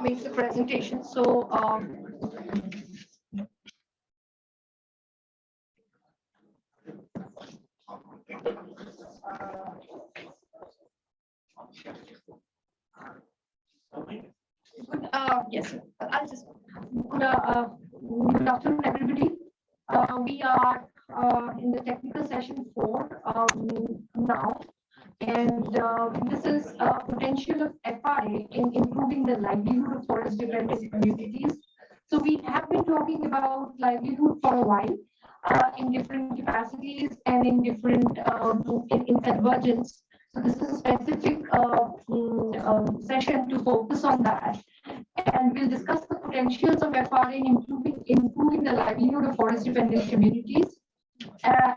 makes the presentation. So yes, I'll just good afternoon, everybody. We are in the technical session 4 now, and this is potential of FRA in improving the livelihood of forest dependent communities. So we have been talking about livelihood for a while in different capacities and in different in convergence. So this is a specific session to focus on that, and we'll discuss the potentials of FRA in improving the livelihood of forest dependent communities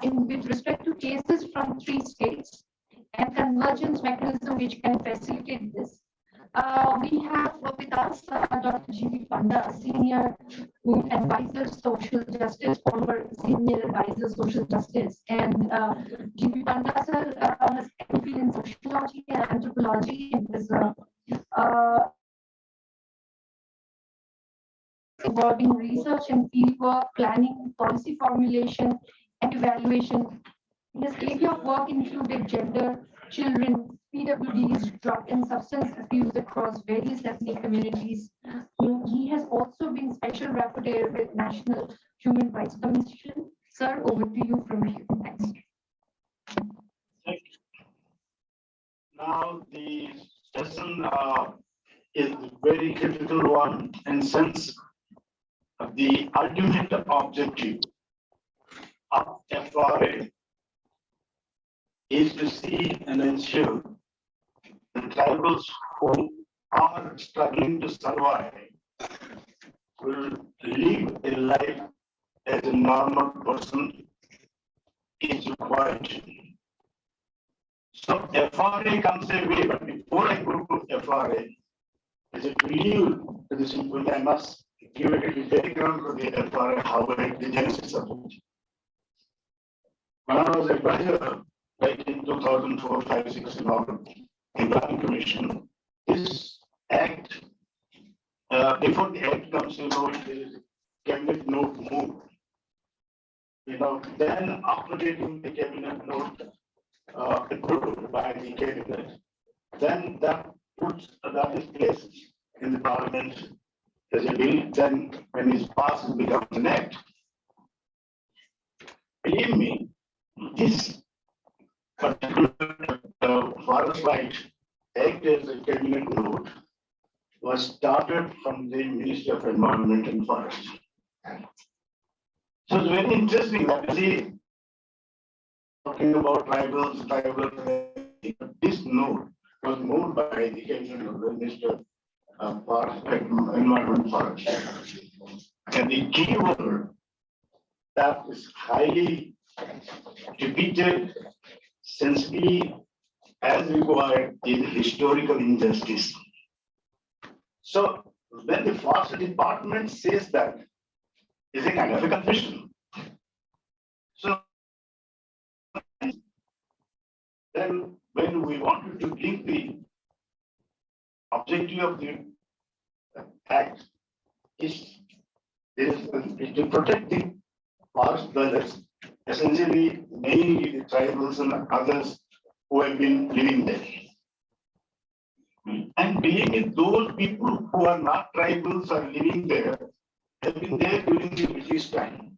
with respect to cases from 3 states and convergence mechanism which can facilitate this. We have with us Dr. G.B. Panda, Senior Advisor Social Justice, former Senior Advisor Social Justice, and G.B. Panda sir has MPhil in Sociology and Anthropology and is involving research and fieldwork, planning, policy formulation, and evaluation. His area of work included gender, children, PWDs, drug and substance abuse across various ethnic communities. He has also been special rapporteur with National Human Rights Commission. Sir, over to you from here. Thanks. Thank you. Now the session is a very critical one, and since the ultimate objective of FRA is to see and ensure the tribals who are struggling to survive will live a life as a normal person is required. So FRA comes a way, but before I go to FRA, as a preview to the simple, I must give a little background to the FRA, how the genesis of it. When I was advisor, like in 2004, 5, 6, in our Planning Commission, this act, before the act comes, there is a cabinet note move. Then after getting the cabinet note approved by the cabinet, then that is placed in the parliament as a bill. Then when it's passed, it becomes an act. Believe me, this particular forest right act as a cabinet note was started from the Ministry of Environment and Forest. So it's very interesting that talking about tribals, this note was moved by the cabinet of the Minister of Environment and Forest. And the key word that is highly repeated, sensitively as required, is historical injustice. So when the Forest Department says that, it's a kind of a confession. So then when we wanted to link the objective of the act is to protect the forest dwellers, essentially mainly the tribals and others who have been living there. And believe me, those people who are not tribals are living there have been there during the British time.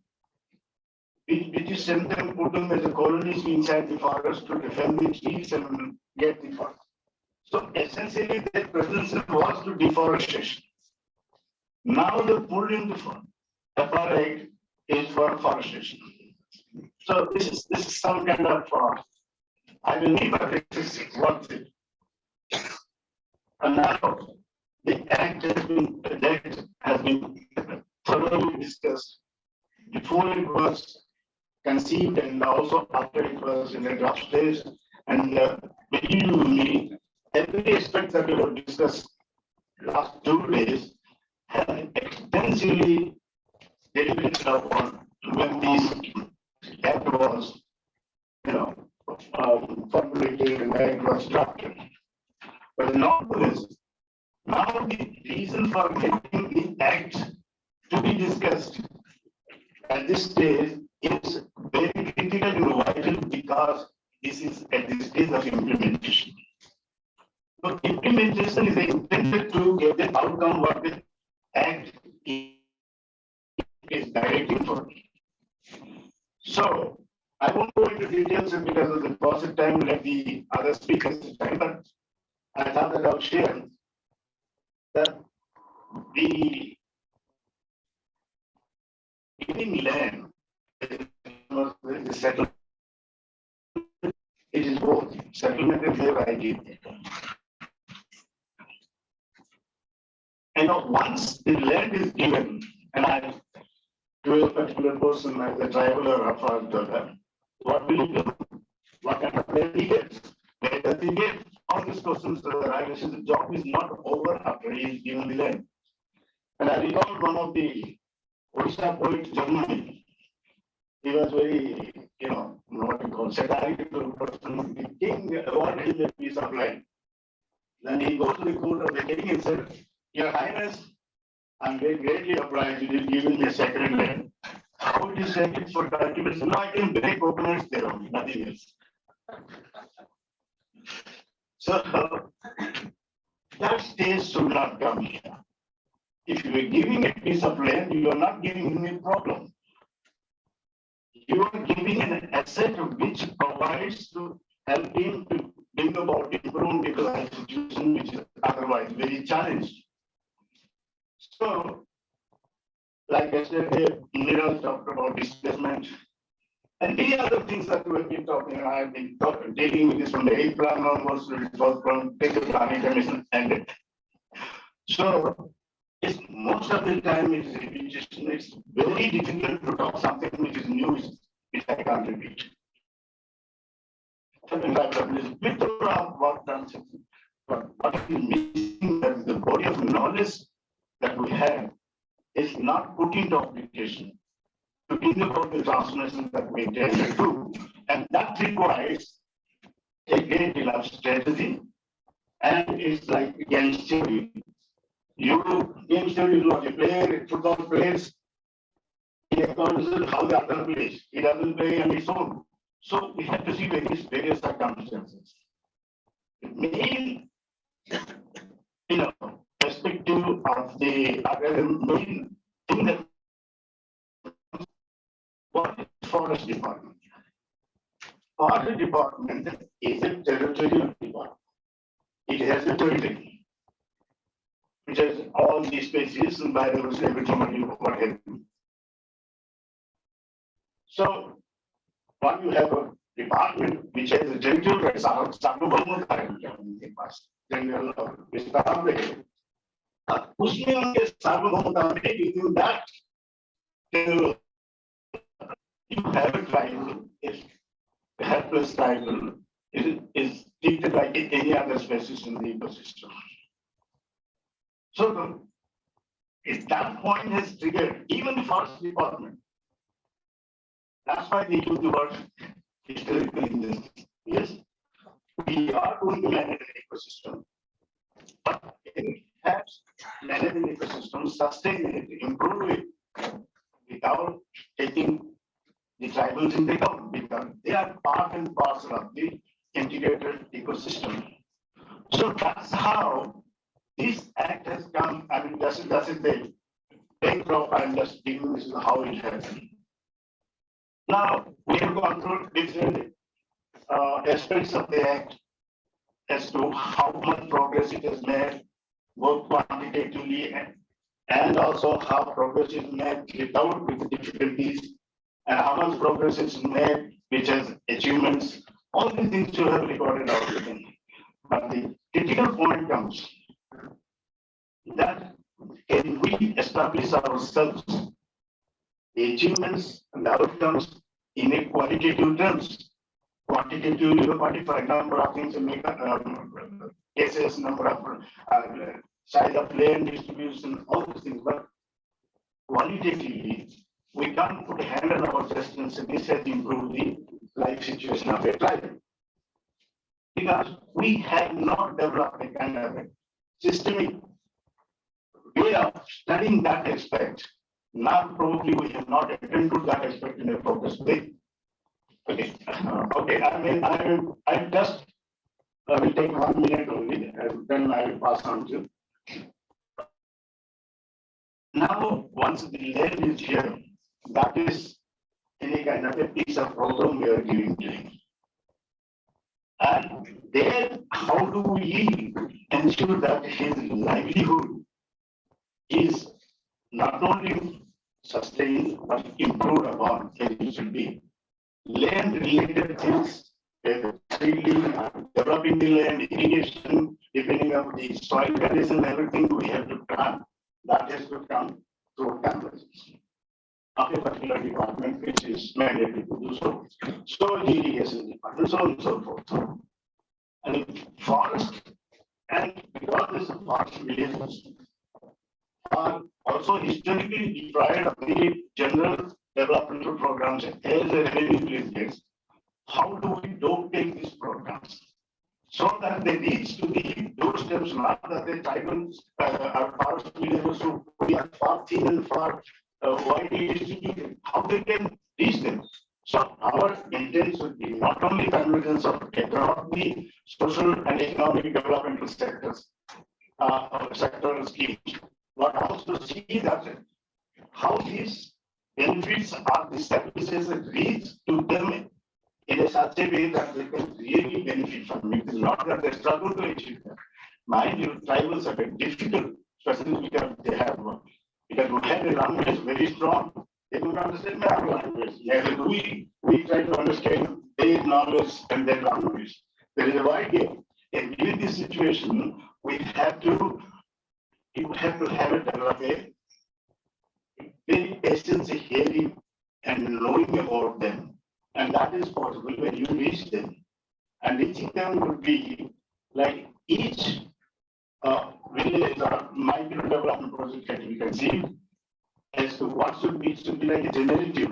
The British sent them, put them as a colonies inside the forest to defend the trees and get the forest. So essentially their presence was to deforestation. Now the pull into FRA is for forestation. So this is some kind of I will leave it, this is worth it. And now the act has been thoroughly discussed before it was conceived and also after it was in the draft stage. And believe me, every aspect that we have discussed last 2 days has extensively deliberated upon when this act was, formulated and it was drafted. But nonetheless, Now, the reason for getting the act to be discussed at this stage is very critical and vital because this is at the stage of implementation. So implementation is intended to get the outcome what the act is directing for. So I won't go into details because of the process time, let the other speakers time, but I thought that I'll share that the giving land the settlement, it is both settlement and their idea. And once the land is given, and I to a particular person as a traveler or for what will he do? What kind of land he gets? Where does he get? All these questions arise. The job is not over after he is given the land. And I recall one of the Odisha poets, Germany. He was very, what you call satirical person. The king awarded him a piece of land. Then he goes to the court of the king and said, Your Highness, I'm very greatly obliged you giving me a sacred land. How it is sacred for cultivation? No, I can break coconuts there only, nothing else. So that stage should not come here. If you are giving a piece of land, you are not giving him a problem. You are giving an asset which provides to help him to bring about improvement in the life situation which is otherwise very challenged. So, like yesterday, Neeraj talked about displacement and many other things that we have been talking. I have been dealing with this from the 8th plan onwards, it was from the planning commission ended. So, it's most of the time it's repetition. It's very difficult to talk something which is new, which I can't repeat. Something like that is bit of what transition, but what is missing is the body of knowledge that we have is not put into application to think about the transformation that we intend to do. And that requires a great deal of strategy. And it's like game theory. Game theory is what a player, football plays, he acknowledges how the other plays. He doesn't play on his own. So we have to see various circumstances. The main, perspective of the main thing that what is forest department? Forest department is a territorial department. It has a territory, which has all these species and biodiversity, everything what have you. So, when you have a department which has a territorial rights, general विस्तार में उसमें उनके सार्वभौमता में within that you have a tribal, a helpless tribal is treated like any other species in the ecosystem. So if that point has triggered even the forest department, that's why they use the word historical injustice. Yes, we are going to manage an ecosystem, but it has manage an ecosystem, sustain it, improve it without taking the tribals in the account because they are part and parcel of the integrated ecosystem. So that's how this act has come. I mean, that's the big profile, just giving this is how it happened. Now, we have gone through different aspects of the act as to how much progress it has made, both quantitatively and also how progress is made without with difficulties, and how much progress is made which has achievements. All these things you have recorded out within. But the critical point comes that can we establish ourselves the achievements and the outcomes in a qualitative terms. Quantitative, you quantify number of things and make cases, number of size of land distribution, all these things. But qualitatively, we can't put a hand on our chest and say this has improved the life situation of a tribe. Because we have not developed a kind of a systemic way of studying that aspect. Now probably we have not attended to that aspect in a focused way. Okay, okay. I just will take 1 minute only, and then I will pass on to. Now, once the land is here, that is any kind of a piece of program we are giving to him. And then, how do we ensure that his livelihood is not only sustained but improved upon as it should be? Land-related things, seedling, developing the land, irrigation, depending on the soil condition, everything we have to plan. That has to come through canvases of a particular department which is mandated to do so. So irrigation department, so on and so forth. And forest, and because this is forest villages, are also historically deprived of the general developmental programs as a revenue place. How do we dovetail these programs so that they reach to the doorsteps, not that the tribal or forest villages who are far thin and far widely distributed, how they can reach them? So our intent should be not only convergence of across the social and economic developmental sectors, sectoral schemes, but also see that how these benefits are the services reach to them in a such a way that they can really benefit from it. It's not that they struggle to achieve that. Mind you, tribals are very difficult, especially because they have, because we have a language very strong. They don't understand our language. Neither do we. We try to understand their knowledge and their language. There is a wide gap. And in this situation, you have to have a develop a very essence hearing and knowing about them. And that is possible when you reach them. And reaching them would be like each village or micro development project that we can see as to what should be like a generative.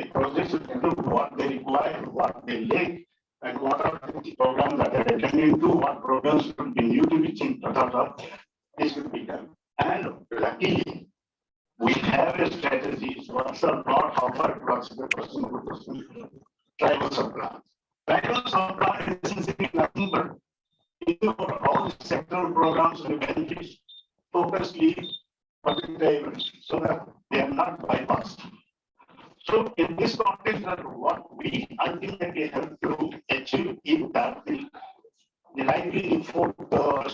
A project should tell what they require, what they lack, and what are the programs that are attending to, what programs should be new to be changed, this should be done. And luckily, we have a strategy. What's the not offered, what's the person, tribal supply. Tribal supply is essentially nothing but all the sectoral programs and benefits focusedly for the tribals so that they are not bypassed. So in this context, that what we ultimately have to achieve in that the likely fourth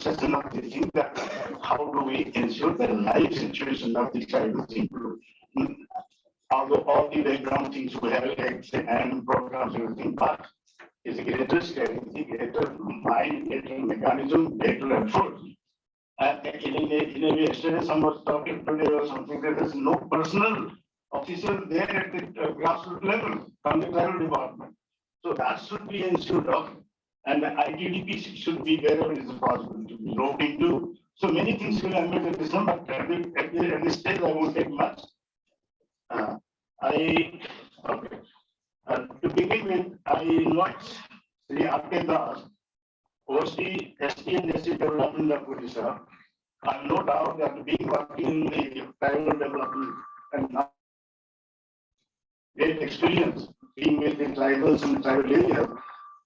session of the thing that how do we ensure the life situation of the tribals improved. Although all the background things we have and programs and everything, but is a greater strategy, greater mind, greater mechanism, greater effort. And in a way, yesterday someone was talking today or something, there is no personal officer there at the grassroots level from the tribal department. So that should be ensured of, and the ITDP should be wherever it is possible to be roped into. So many things will emerge at this number. At this stage, I won't take much. To begin with, I invite Sri R.K. Das, OC, ST and SC development of Odisha. I have no doubt that being working in the tribal development and now great experience being with the tribals and tribal areas,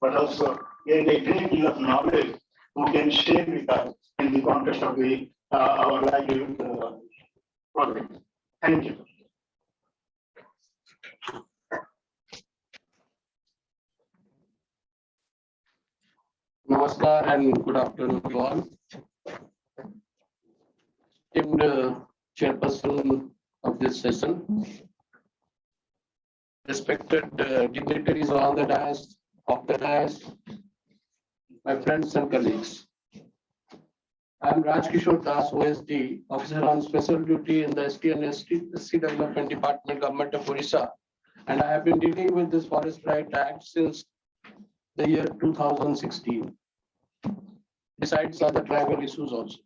but also gain a great deal of knowledge who can share with us in the context of the our livelihood project. Thank you. Namaskar and good afternoon to all. Esteemed chairperson of this session, respected dignitaries on the dais, off the dais, my friends and colleagues. I am Raj Kishore Das, OSD, Officer on Special Duty in the ST and SC Development Department, Government of Odisha, and I have been dealing with this Forest Right Act since the year 2016. Besides other tribal issues also.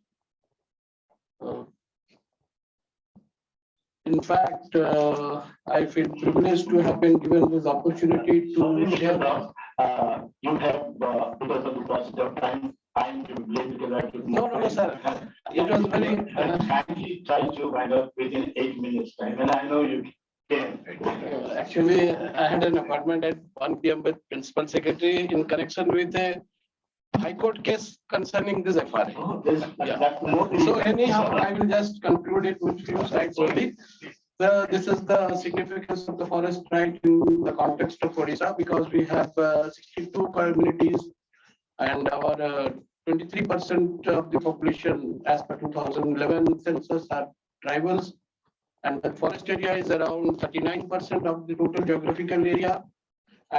In fact, I feel privileged to have been given this opportunity to share. You have because of the passage of time, time to blame because I took No, sir. It was very. kindly try to wind up within 8 minutes time, and I know you can. Actually, I had an appointment at 1 p.m. with Principal Secretary in connection with a High Court case concerning this FRA. Oh, Yeah. that's more. So anyhow, I will just conclude it with few slides only. This is the significance of the forest right in the context of Odisha, because we have 62 communities and our 23% of the population as per 2011 census are tribals, and the forest area is around 39% of the total geographical area,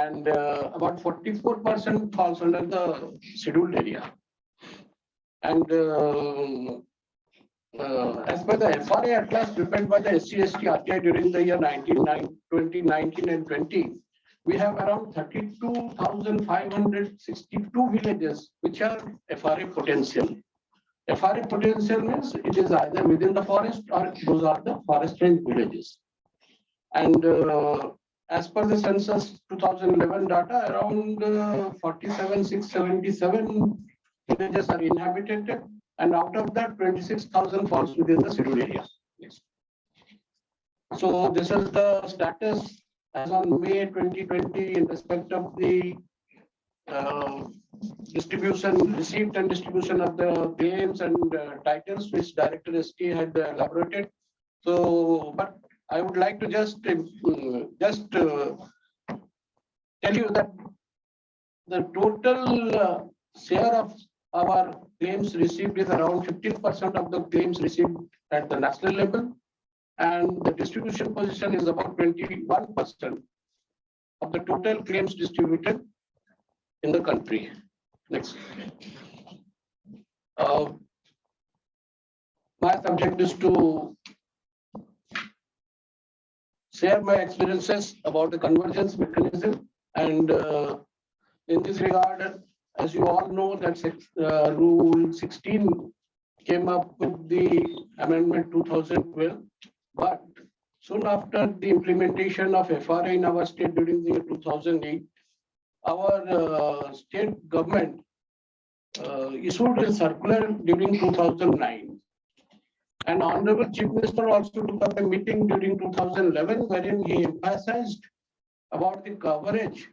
and about 44% falls under the scheduled area. And as per the FRA atlas prepared by the SC/ST RTI during the year 2019 and 20, we have around 32,562 villages which are FRA potential. FRA potential means it is either within the forest or those are the forest range villages. And as per the census 2011 data, around 47,677 villages are inhabited, and out of that 26,000 falls within the scheduled area. Yes. So this is the status as on May 2020 in respect of the distribution, receipt and distribution of the claims and titles which Director ST had elaborated. So, but I would like to just tell you that the total share of our claims received is around 15% of the claims received at the national level, and the distribution position is about 21% of the total claims distributed in the country. Next. My subject is to share my experiences about the convergence mechanism, and in this regard, as you all know, that Rule 16 came up with the amendment 2012, but soon after the implementation of FRA in our state during the year 2008, our state government issued a circular during 2009. And Honorable Chief Minister also took up a meeting during 2011, wherein he emphasized about the coverage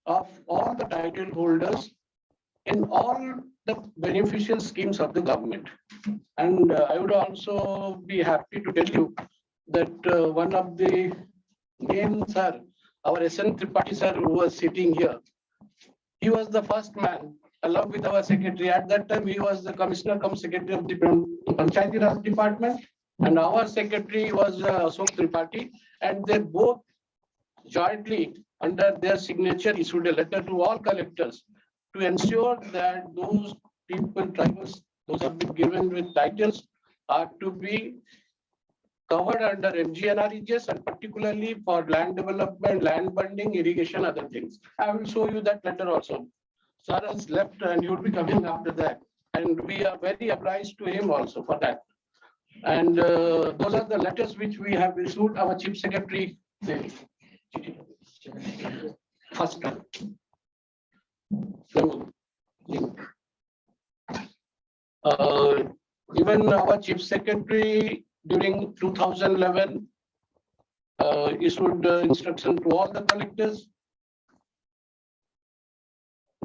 of all the title holders in all the beneficial schemes of the government. And I would also be happy to tell you that one of the names, sir, our SN Tripathi sir, who was sitting here, he was the first man, along with our secretary. At that time, he was the commissioner cum secretary of the Panchayati Raj department, and our secretary was Ashok Tripathi, and they both jointly, under their signature, issued a letter to all collectors to ensure that those people, tribals, those have been given with titles, are to be covered under MGNREGS, and particularly for land development, land bonding, irrigation, other things. I will show you that letter also. Sir has left and he will be coming after that. And we are very obliged to him also for that. And those are the letters which we have issued our Chief Secretary. First time. So, even our Chief Secretary during 2011 issued instruction to all the collectors.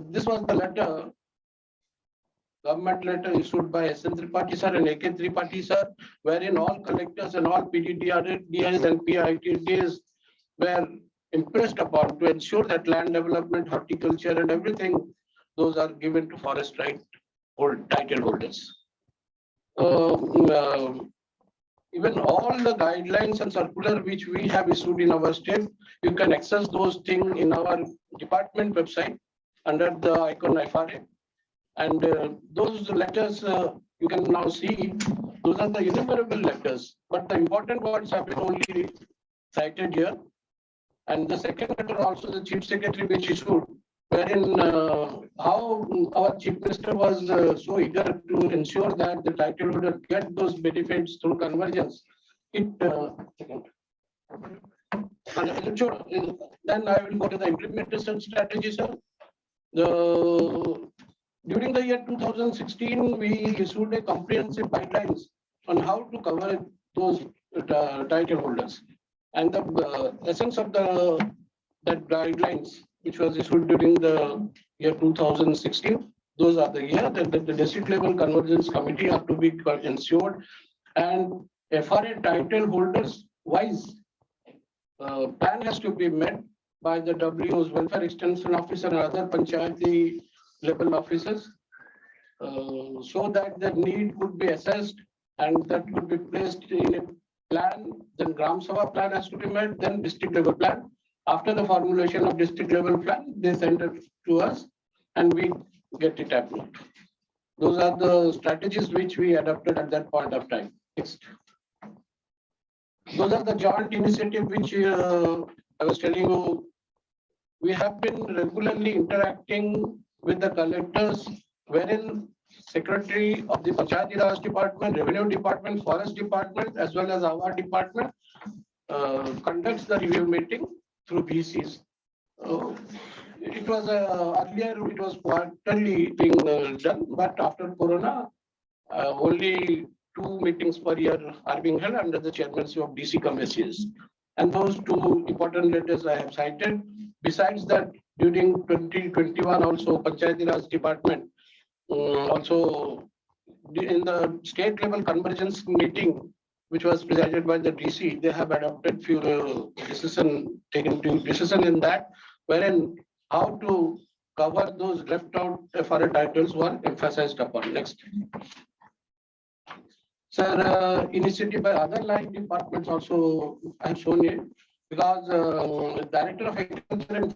This was the letter, government letter issued by SN Tripathi sir and AK Tripathi sir, wherein all collectors and all PDDRs and PITDs were impressed upon to ensure that land development, horticulture and everything, those are given to forest right title holders. Even all the guidelines and circular which we have issued in our state, you can access those things in our department website under the icon FRA. And those letters you can now see, those are the innumerable letters, but the important ones have been only cited here. And the second letter also the Chief Secretary which issued, wherein how our Chief Minister was so eager to ensure that the title holder get those benefits through convergence. Then I will go to the implementation strategy, sir. During the year 2016, we issued a comprehensive guidelines on how to cover those title holders. And the essence of that guidelines, which was issued during the year 2016, those are the year that the district level convergence committee are to be ensured, and FRA title holders wise plan has to be met by the WOs, welfare extension officer, and other panchayati level officers, so that the need could be assessed and that could be placed in a plan. Then Gram Sabha plan has to be met, then district level plan. After the formulation of district level plan, they send it to us and we get it approved. Those are the strategies which we adopted at that point of time. Next. Those are the joint initiative which I was telling you. We have been regularly interacting with the collectors, wherein Secretary of the Panchayati Raj Department, Revenue Department, Forest Department, as well as our department conducts the review meeting through BCs. It was earlier it was quarterly being done, but after Corona, only 2 meetings per year are being held under the chairmanship of DC committees. And those 2 important letters I have cited. Besides that, during 2021 also Panchayati Raj Department also in the state level convergence meeting, which was presided by the DC, they have adopted few decision in that, wherein how to cover those left out FRA titles were emphasized upon. Next. Sir, initiative by other line departments also I have shown it, because Director of Agriculture,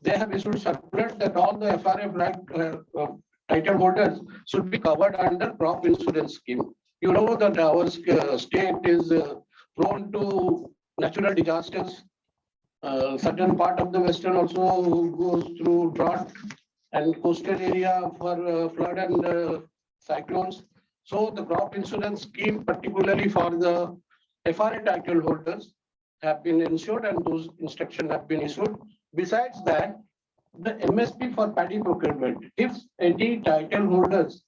they have issued circular that all the FRA title holders should be covered under crop insurance scheme. You know that our state is prone to natural disasters. Certain part of the western also goes through drought, and coastal area for flood and cyclones. So the crop insurance scheme, particularly for the FRA title holders, have been insured, and those instructions have been issued. Besides that, the MSP for paddy procurement, if any title holders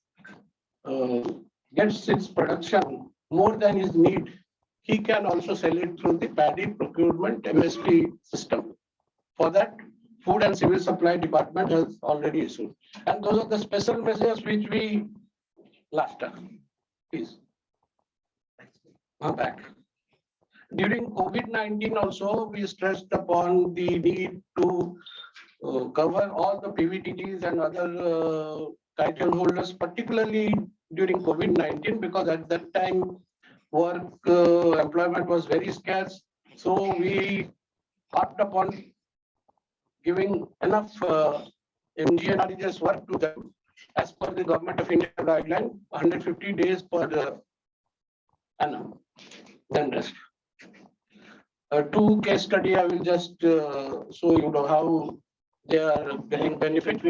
gets its production more than his need, he can also sell it through the paddy procurement MSP system. For that, Food and Civil Supply Department has already issued. And those are the special measures which we last time. Please. Back. During COVID-19 also, we stressed upon the need to cover all the PVTTs and other title holders, particularly during COVID-19, because at that time work employment was very scarce. So we harped upon giving enough MGNRES work to them as per the Government of India guideline, 150 days per annum. Then rest. 2 case study I will just show you how they are getting benefit.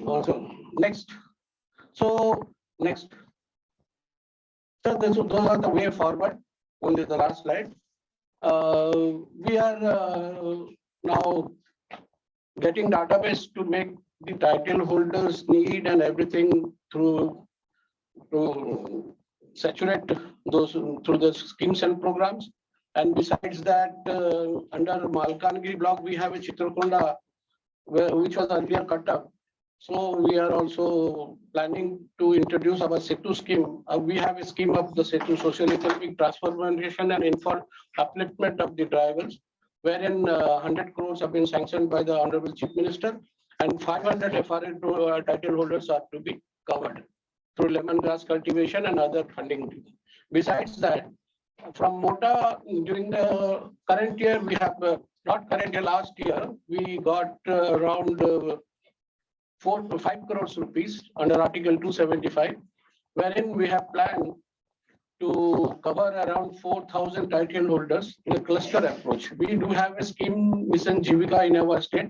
Also, next. So next. So those are the way forward. Only the last slide. We are now getting database to make the title holders need and everything through to saturate those through the schemes and programs. And besides that, under Malkangiri block, we have a Chitrakonda, which was earlier cut up. So we are also planning to introduce our SETU scheme. We have a scheme of the SETU, social economic transformation and upliftment of the drivers, wherein 100 crores have been sanctioned by the Honorable Chief Minister, and 500 FRA title holders are to be covered through lemongrass cultivation and other funding. Besides that, from MOTA, during the current year, we have, not current year, last year, we got around 4 to 5 crores rupees under Article 275, wherein we have planned to cover around 4,000 title holders in a cluster approach. We do have a scheme, Mission Jivika, in our state.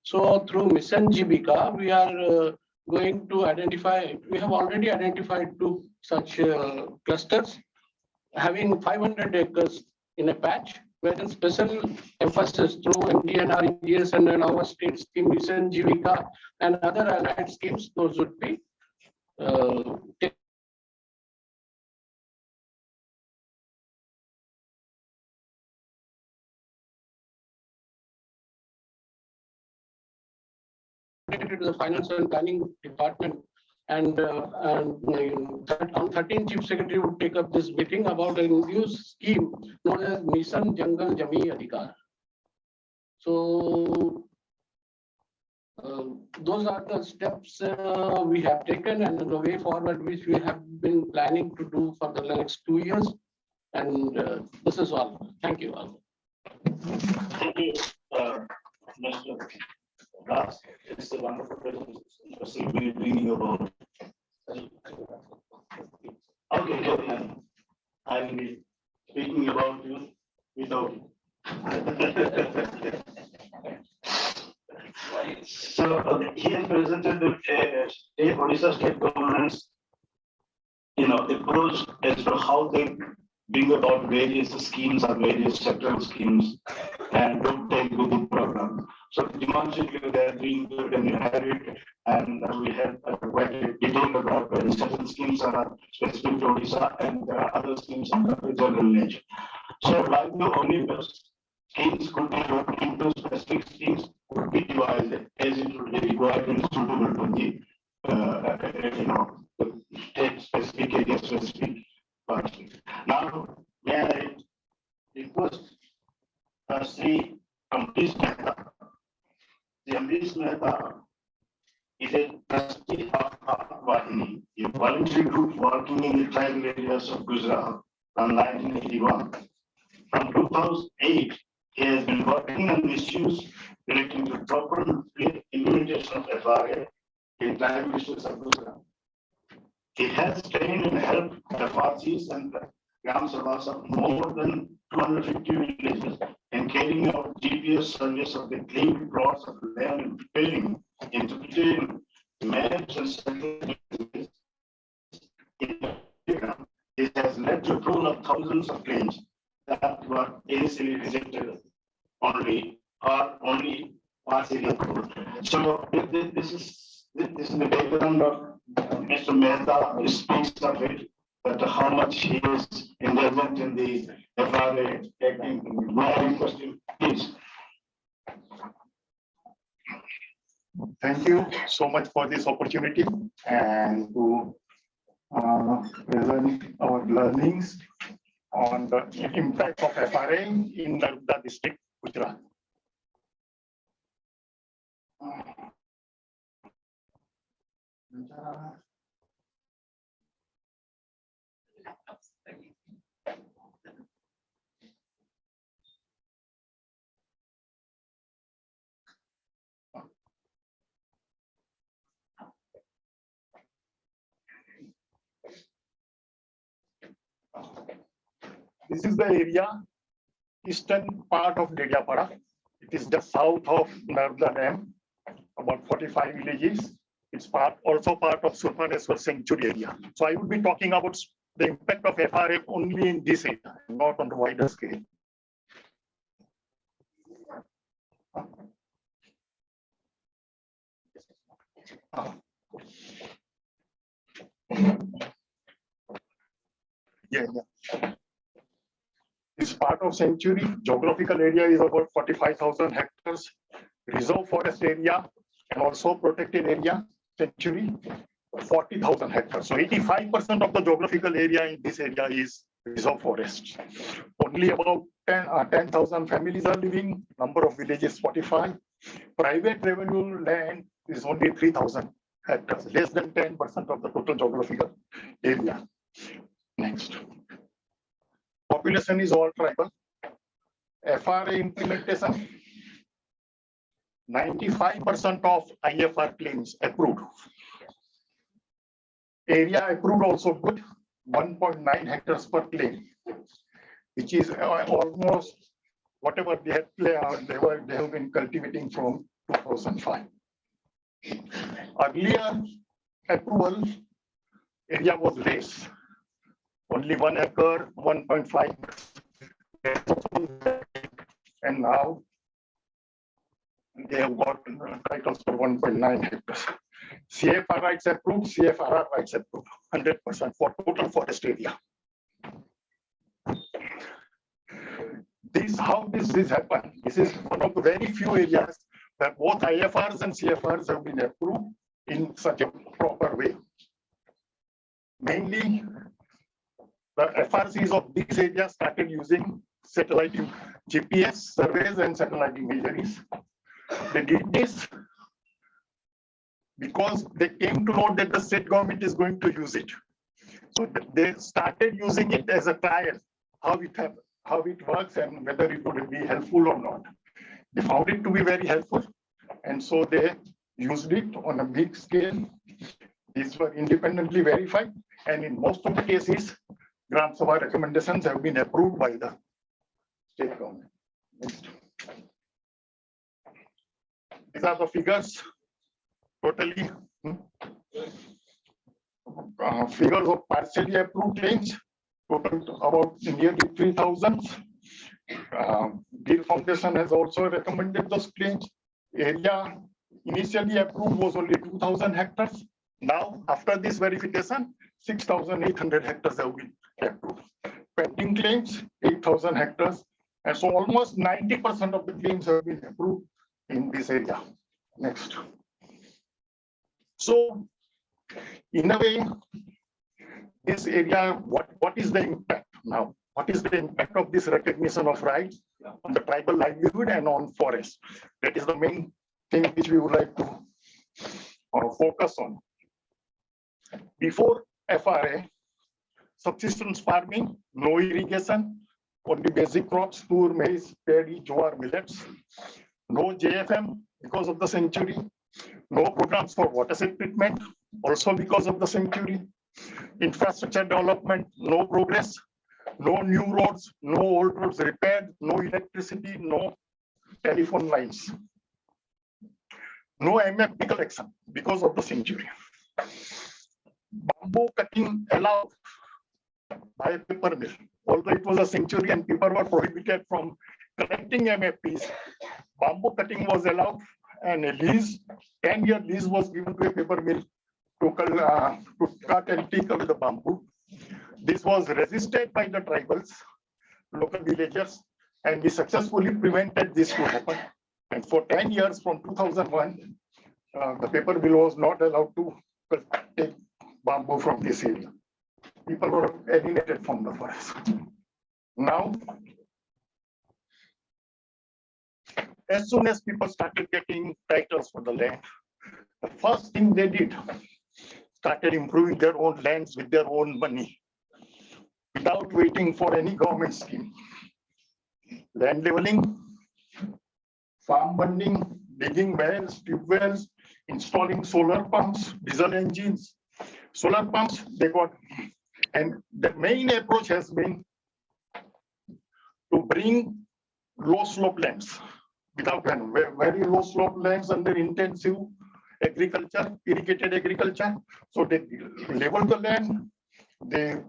So through Mission Jivika, we are going to identify, we have already identified 2 such clusters, having 500 acres in a patch, wherein special emphasis through MDNR, EGSN and our state scheme, Mission Jivika and other allied schemes, those would be taken to the finance and planning department, and on 13th chief secretary would take up this meeting about a new scheme known as Mission Jungle Jami Adhikar. So those are the steps we have taken and the way forward which we have been planning to do for the next 2 years. And this is all. Thank you all. Thank you, Mr. Das. It's a wonderful presentation. We're reading about. Okay, I'll be speaking about you without you. So he has presented the state Odisha state government's approach as to how they bring about various schemes or various sectoral schemes and don't take the good program. So demonstrably they are doing good and you have it, and we have quite a detail about certain schemes are specific to Odisha and there are other schemes of the general nature. So like the omnibus schemes could be broken into specific schemes, could be divided as it would be required and suitable to the the state specific area specific party. Now, may I request Sri Amrish Mehta. The Amrish Mehta is a trustee of Vahini, a voluntary group working in the tribal areas of Gujarat from 1981. From 2008, he has been working on issues relating to proper implementation of FRA in tribal issues of Gujarat. He has trained and helped FRCs and Gram Sabhas of more than 250 villages in carrying out GPS surveys of the claimed plots of land and preparing, interpreting maps and statistics. It has led to approval of thousands of claims that were initially rejected only partially approved. So this is the background of Mr. Mehta. He speaks of it, that how much he is involved in the FRA taking. My question is. Thank you so much for this opportunity and to present our learnings on the impact of FRA in Narmada district, Gujarat. This is the area, eastern part of Dediapara. It is just south of Narmada Dam, about 45 villages. It's also part of Surpaneswar Sanctuary area. So I would be talking about the impact of FRA only in this area, not on the wider scale. Yeah. This part of sanctuary, geographical area is about 45,000 hectares, reserve forest area, and also protected area, sanctuary, 40,000 hectares. So 85% of the geographical area in this area is reserve forest. Only about 10,000 families are living, number of villages 45. Private revenue land is only 3,000 hectares, less than 10% of the total geographical area. Next. Population is all tribal. FRA implementation, 95% of IFR claims approved. Area approved also good, 1.9 hectares per claim, which is almost whatever they had they have been cultivating from 2005. Earlier approval area was less, only 1 acre, 1.5. and now they have got titles for 1.9 hectares. CFR rights approved, CFRR rights approved, 100% for total forest area. How this happened. This is one of the very few areas that both IFRs and CFRs have been approved in such a proper way. Mainly, the FRCs of these areas started using satellite GPS surveys and satellite imageries. They did this because they came to know that the state government is going to use it. So they started using it as a trial, how it works and whether it would be helpful or not. They found it to be very helpful, and so they used it on a big scale. These were independently verified, and in most of the cases, Gram Sabha recommendations have been approved by the state government. Next. These are the figures, totally figures of partially approved claims, total about nearly 3,000. Gill Foundation has also recommended those claims. Area initially approved was only 2,000 hectares. Now, after this verification, 6,800 hectares have been approved. Pending claims, 8,000 hectares. And so almost 90% of the claims have been approved in this area. Next. So, in a way, this area, what is the impact now? What is the impact of this recognition of rights on the tribal livelihood and on forest? That is the main thing which we would like to focus on. Before FRA, subsistence farming, no irrigation, only basic crops, tur, maize, paddy, jowar, millets. No JFM because of the century. No programs for watershed treatment, also because of the century. Infrastructure development, no progress. No new roads, no old roads repaired, no electricity, no telephone lines. No MFP collection because of the century. Bamboo cutting allowed by a paper mill. Although it was a century and people were prohibited from collecting MFPs, bamboo cutting was allowed, and a lease, 10-year lease was given to a paper mill to cut and take away the bamboo. This was resisted by the tribals, local villagers, and we successfully prevented this to happen. And for 10 years from 2001, the paper mill was not allowed to take bamboo from this area. People were alienated from the forest. Now, as soon as people started getting titles for the land, the first thing they did, started improving their own lands with their own money, without waiting for any government scheme. Land leveling, farm bonding, digging wells, tube wells, installing solar pumps, diesel engines. Solar pumps, they got, and the main approach has been to bring low slope lands without very low slope lands under intensive agriculture, irrigated agriculture. So they level the land, they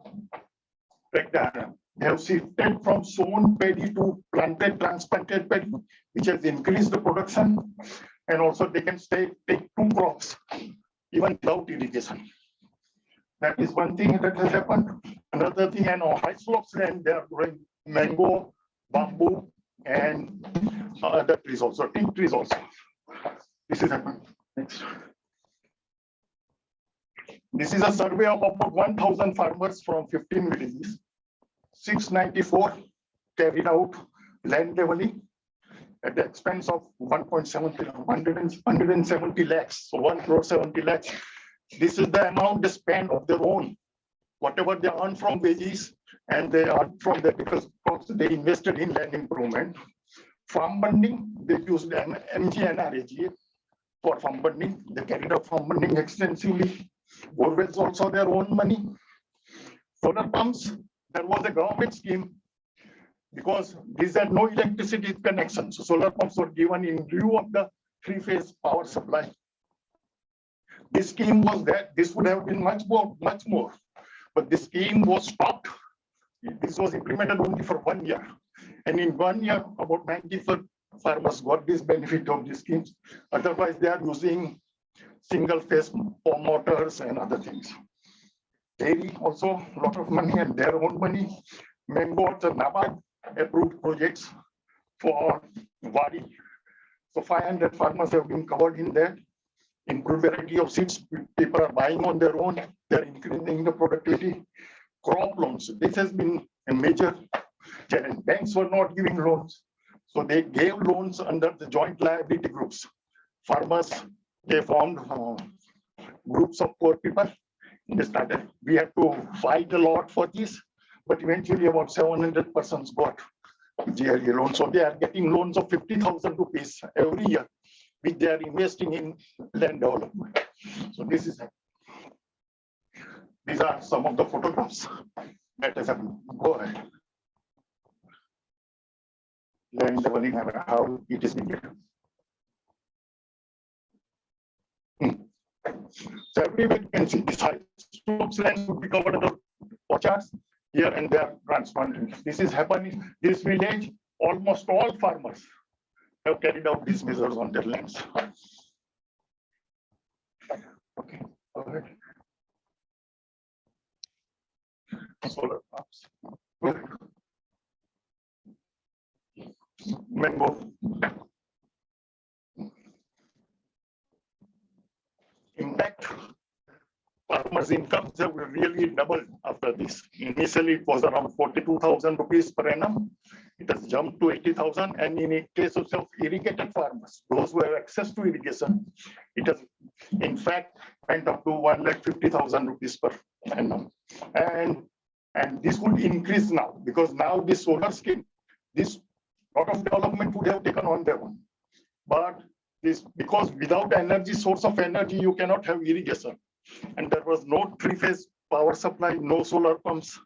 have shifted from sown paddy to planted, transplanted paddy, which has increased the production. And also they can take 2 crops even without irrigation. That is one thing that has happened. Another thing, and on high slopes land, they are growing mango, bamboo, and other trees also, tea trees also. This is happened. Next. This is a survey of about 1,000 farmers from 15 villages. 694 carried out land leveling at the expense of 170 lakhs, so 1 crore 70 lakhs. This is the amount they spend of their own, whatever they earn from wages and they earn from the because they invested in land improvement. Farm bonding, they used an MGNRAG for farm bonding. They carried out farm bonding extensively. Borewells also their own money. Solar pumps, there was a government scheme because these had no electricity connection. So solar pumps were given in lieu of the 3-phase power supply. This scheme was that this would have been much more, but this scheme was stopped. This was implemented only for 1 year. And in 1 year, about 90% farmers got this benefit of these schemes. Otherwise, they are using single phase pump motors and other things. Dairy also a lot of money and their own money. Mango, the NABARD approved projects for Wadi. So 500 farmers have been covered in that. Improved variety of seeds, people are buying on their own, they're increasing the productivity. Crop loans, this has been a major challenge. Banks were not giving loans. So they gave loans under the joint liability groups. Farmers, they formed groups of poor people. They started, we had to fight a lot for this, but eventually about 700 persons got GRA loans. So they are getting loans of 50,000 rupees every year, which they are investing in land development. So this is, these are some of the photographs that has happened. Go ahead. Land leveling, how it is needed. So everywhere you can see this high slopes land would be covered under orchards here and there transplanting. This is happening. This village, almost all farmers have carried out these measures on their lands. Okay, go ahead. Solar farms. Go ahead. Mango. Impact. Farmers' incomes have really doubled after this. Initially, it was around 42,000 rupees per annum. It has jumped to 80,000. And in the case of irrigated farmers, those who have access to irrigation, it has in fact went up to 150,000 rupees per annum. And this would increase now because now this solar scheme, this lot of development would have taken on their own. But this, because without energy, source of energy, you cannot have irrigation. And there was no three-phase power supply, no solar pumps.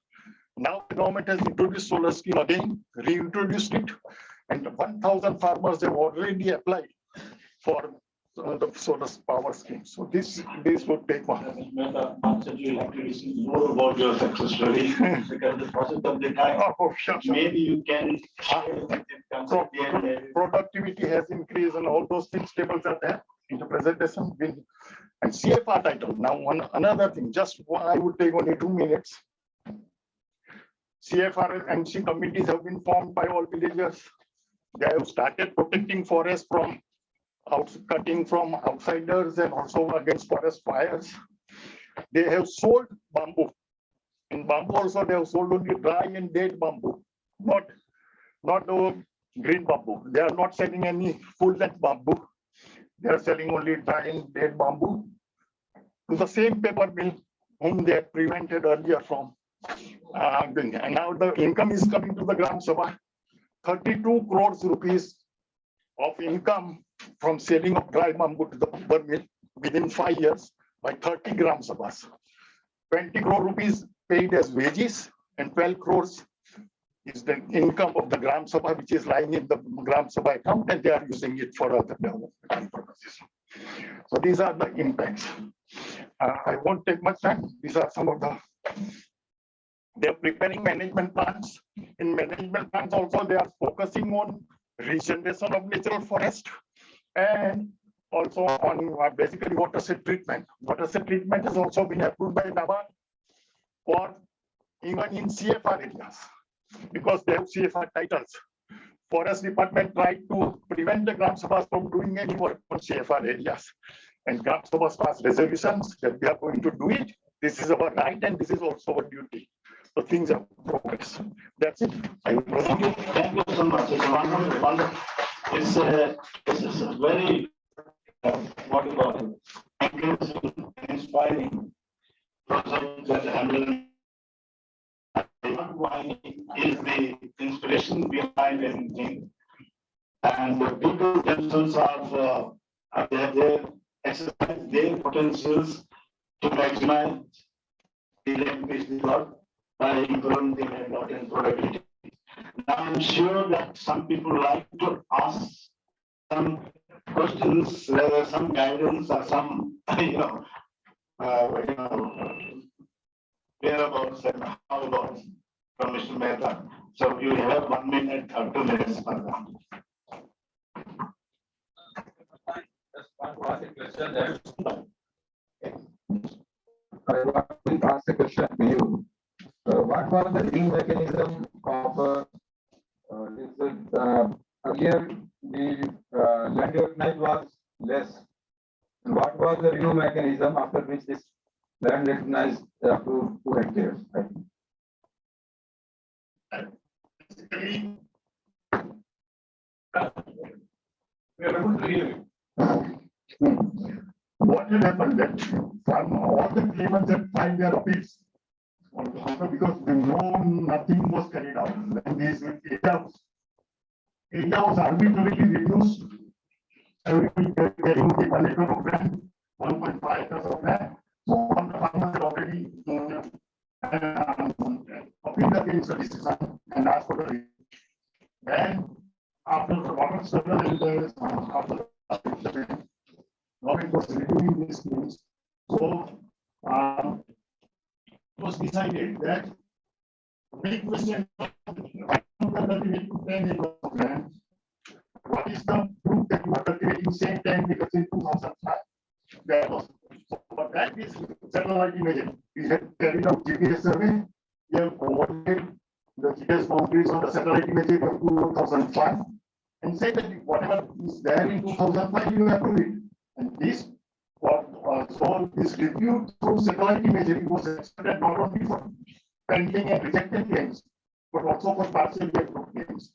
Now the government has introduced solar scheme again, reintroduced it, and 1,000 farmers have already applied for the solar power scheme. So this would take one. You'll have to listen more about your success story because the process of the time. Oh, sure. Maybe you can share with them. So productivity has increased and all those things tables are there in the presentation. And CFR title. Now another thing, just I would take only 2 minutes. CFR and MC committees have been formed by all villagers. They have started protecting forests from cutting from outsiders and also against forest fires. They have sold bamboo. In bamboo also they have sold only dry and dead bamboo, not the green bamboo. They are not selling any full-length bamboo. They are selling only dry and dead bamboo to the same paper mill whom they had prevented earlier from doing. And now the income is coming to the Gram Sabha, 32 crores rupees of income from selling of dry bamboo to the paper mill within 5 years by 30 Gram Sabhas. 20 crore rupees paid as wages and 12 crores is the income of the Gram Sabha, which is lying in the Gram Sabha account, and they are using it for other development purposes. So these are the impacts. I won't take much time. These are some of the, they're preparing management plans. In management plans also, they are focusing on regeneration of natural forest and also on basically water set treatment. Water set treatment has also been approved by NABARD for even in CFR areas because they have CFR titles. Forest Department tried to prevent the Gram Sabhas from doing any work on CFR areas. And Gram Sabhas passed resolutions that we are going to do it. This is our right and this is also our duty. So things are progress. That's it. Thank you so much. It's wonderful. It's a very what do you call it? Inspiring project that handle is the inspiration behind anything. And the people themselves they exercise their potentials to maximize the land work by improving the land and productivity. Now I'm sure that some people like to ask some questions, some guidance or some whereabouts and how about from Mr. Mehta. So you have 1 minute or 2 minutes for that. I want to ask a question to you. What was the ring mechanism of earlier the land recognized was less? And what was the new mechanism after which this land recognized up to 2 hectares? Basically, we are able to hear you. What will happen that from all the claimants that filed their appeals, because nothing was carried out, and these area was arbitrarily reduced. Everybody getting the collector of land, 1.5 acres of land. So all the farmers had already appealed against the decision and asked for the relief. Then after the water several elders, after the government was reviewing these things, so it was decided that big question what is the proof that you are cultivating same time because in 2005 that was for that is several images. We have carried out GPS survey, we have overlaid the GPS boundaries on the satellite images of 2005 and say that whatever is there in 2005 you have to read. And this so this review through satellite imagery was accepted not only for pending and rejected claims, but also for partially approved claims.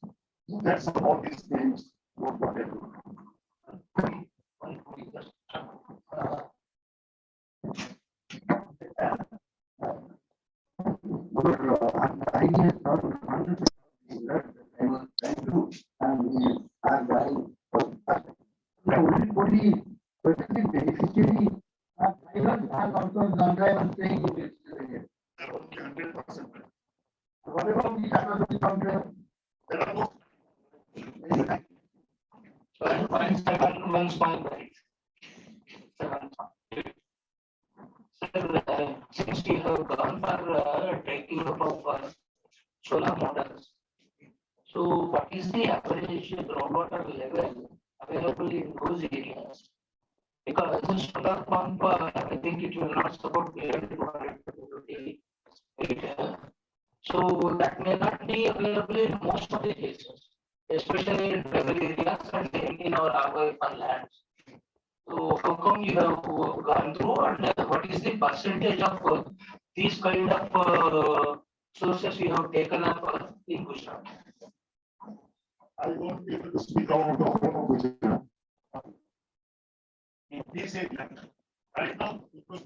So that's all these claims were whatever. Beneficiary, also non-driver paying it. 100%. Whatever we have to come So I find 7 months fine, right? 7 since we have gone for taking up of solar models, so what is the average groundwater level available in those areas? Because the solar pump, I think it will not support beyond 250. So that may not be available in most of the cases, especially in tribal areas and in our urban lands. So how come you have gone through and what is the percentage of these kind of sources you have taken up in Gujarat? I won't be able to speak out of Gujarat. In this area, right now, because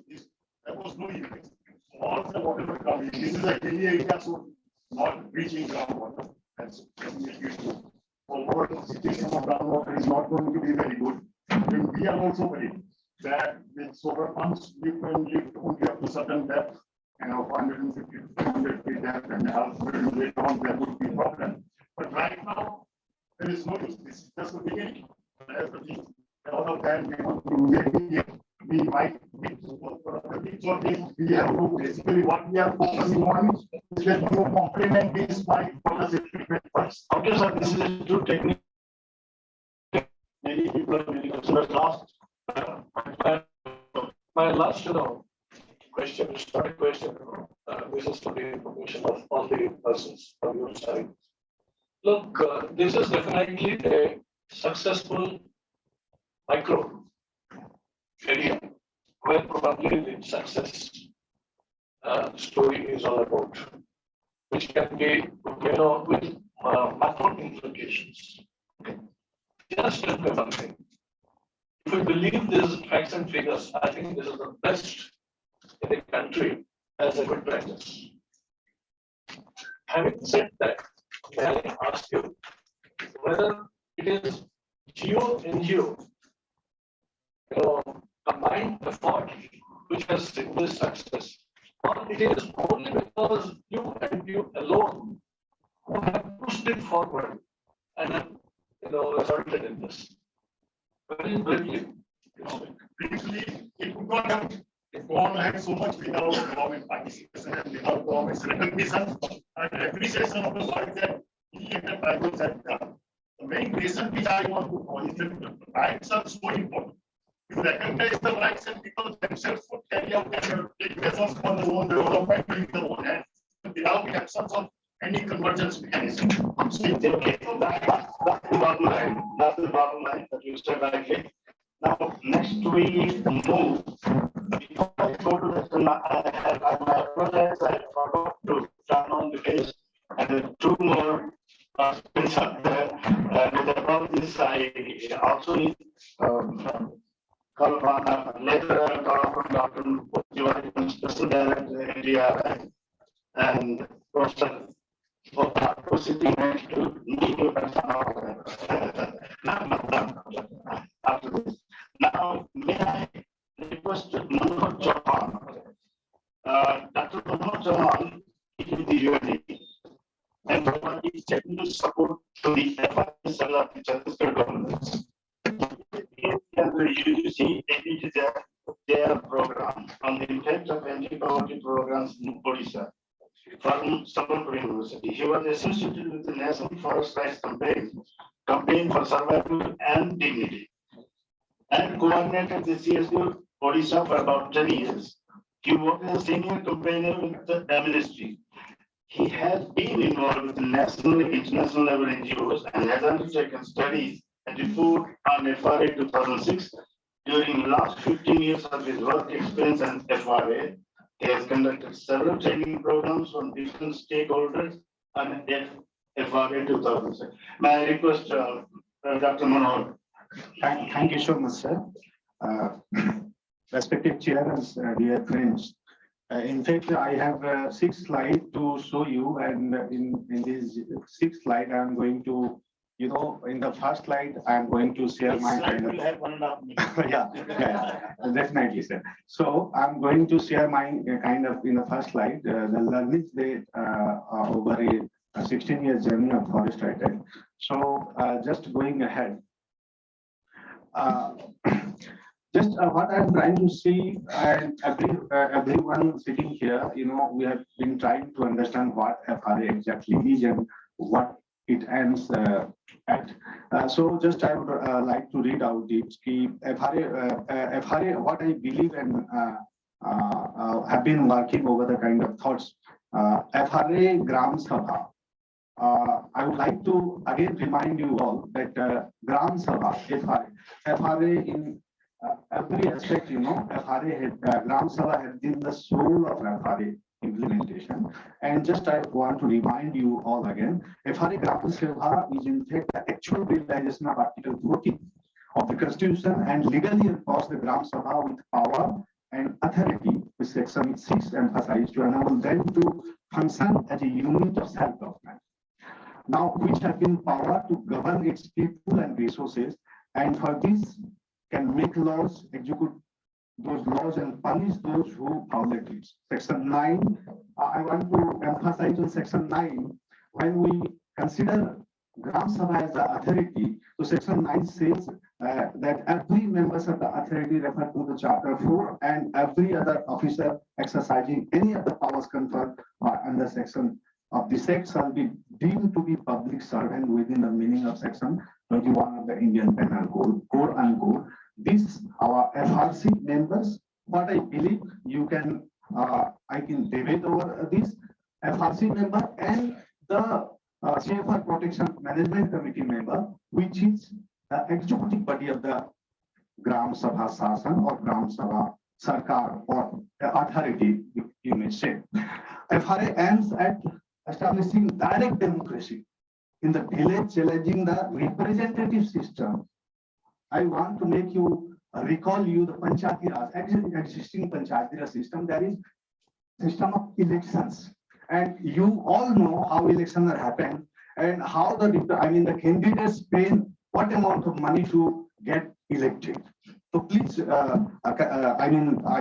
there was no evidence. All the water coming. This is a hilly area, so not reaching groundwater. That's so overall the situation of groundwater is not going to be very good. And we are also worried that with solar pumps, you can lift only up to certain depth, 150 to 200 feet depth, and later on there would be a problem. But right now, there is no use. This is just the beginning. As the thing, all of that we want to we might be so we have to basically what we are focusing on is that you complement this by policy treatment first. Okay, sir, this is too technical. Many people are really concerned lost. My last question is not a question. This is to the information of all the persons from your side. Look, this is definitely a successful micro area where probably the success story is all about, which can be, with macro implications. Okay. Just tell me one thing. If we believe these facts and figures, I think this is the best in the country as a good practice. Having said that, may I ask you whether it is geo combined effort which has seen this success, or it is only because you and you alone who have pushed it forward and have resulted in this. Very briefly. Briefly, it would not have gone ahead so much without government participation and without government's recognition and appreciation of the work that he and the tribals have done. The main reason which I want to call is that the rights are so important. You recognize the rights and people themselves would carry out and take measures for their own development in their own hands without the absence of any convergence mechanism. Okay, that's the bottom line. That's the bottom line that you said rightly. Now, next we move. Before I go to the, I apologize, I forgot to turn on the page, and then two more participants up there. With apologies, I also need call upon later call upon Dr. Pujivali, Special Director, India, and Professor for sitting next to me. After this. Now, may I request Manoj Chauhan? Dr. Manoj Chauhan is with the UNA and provides technical support to the FISL of the Chhattisgarh government. And the UGC edited their program on the impact of anti-poverty programs in Odisha from Sambalpur University. He was associated with the National Forest Rights Campaign for Survival and Dignity, and coordinated the CSU Odisha for about 10 years. He worked as a senior campaigner with the Amnesty. He has been involved with the national and international level NGOs and has undertaken studies and report on FRA 2006. During the last 15 years of his work experience on FRA, he has conducted several training programs on different stakeholders on FRA 2006. May I request Dr. Manoj? Thank you so much, sir. Respected chairs, dear friends. In fact, I have 6 slides to show you, and in this 6 slide, I am going to, in the first slide, I am going to share my kind of. Will have 1.5 minutes. yeah, definitely, sir. So I'm going to share my kind of in the first slide the learnings that over a 16-year journey of forest writer. So just going ahead. Just what I'm trying to see, and everyone sitting here, we have been trying to understand what FRA exactly is and what it ends at. So just I would like to read out it. FRA, what I believe and have been working over the kind of thoughts. FRA Gram Sabha. I would like to again remind you all that Gram Sabha, FRA in every aspect, FRA had, Gram Sabha has been the soul of FRA implementation. And just I want to remind you all again, FRA Gram Sabha is in fact the actual realization of Article 14 of the Constitution and legally enforce the Gram Sabha with power and authority, with Section 6 emphasized to enable them to function as a unit of self-government. Now, which have been power to govern its people and resources, and for this can make laws, execute those laws, and punish those who violate it. Section 9, I want to emphasize on Section 9, when we consider Gram Sabha as the authority, so Section 9 says that every members of the authority refer to the Chapter 4 and every other officer exercising any of the powers conferred under Section of the Act shall be deemed to be public servant within the meaning of Section 21 of the Indian Penal Code, quote unquote. This, our FRC members, what I believe you can, I can debate over this FRC member and the CFR Protection Management Committee member, which is the executive body of the Gram Sabha Sasan or Gram Sabha Sarkar or authority, you may say. FRA aims at establishing direct democracy in the village, challenging the representative system. I want to make you recall the Panchayati Raj, existing Panchayati Raj system. There is system of elections, and you all know how elections are happened and how the candidates pay what amount of money to get elected. So please, I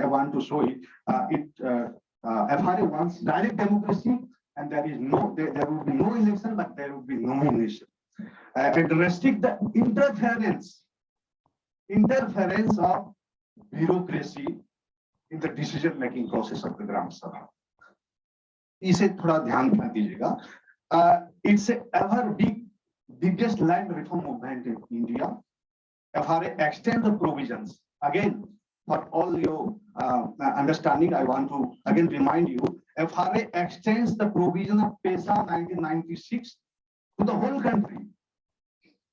want to show it. FRA wants direct democracy, and there will be no election, but there will be nomination. And restrict the interference of bureaucracy in the decision-making process of the Gram Sabha. इसे थोड़ा ध्यान दीजिएगा. It's a biggest land reform movement in India. FRA extend the provisions. Again, for all your understanding, I want to again remind you, FRA extends the provision of PESA 1996 to the whole country.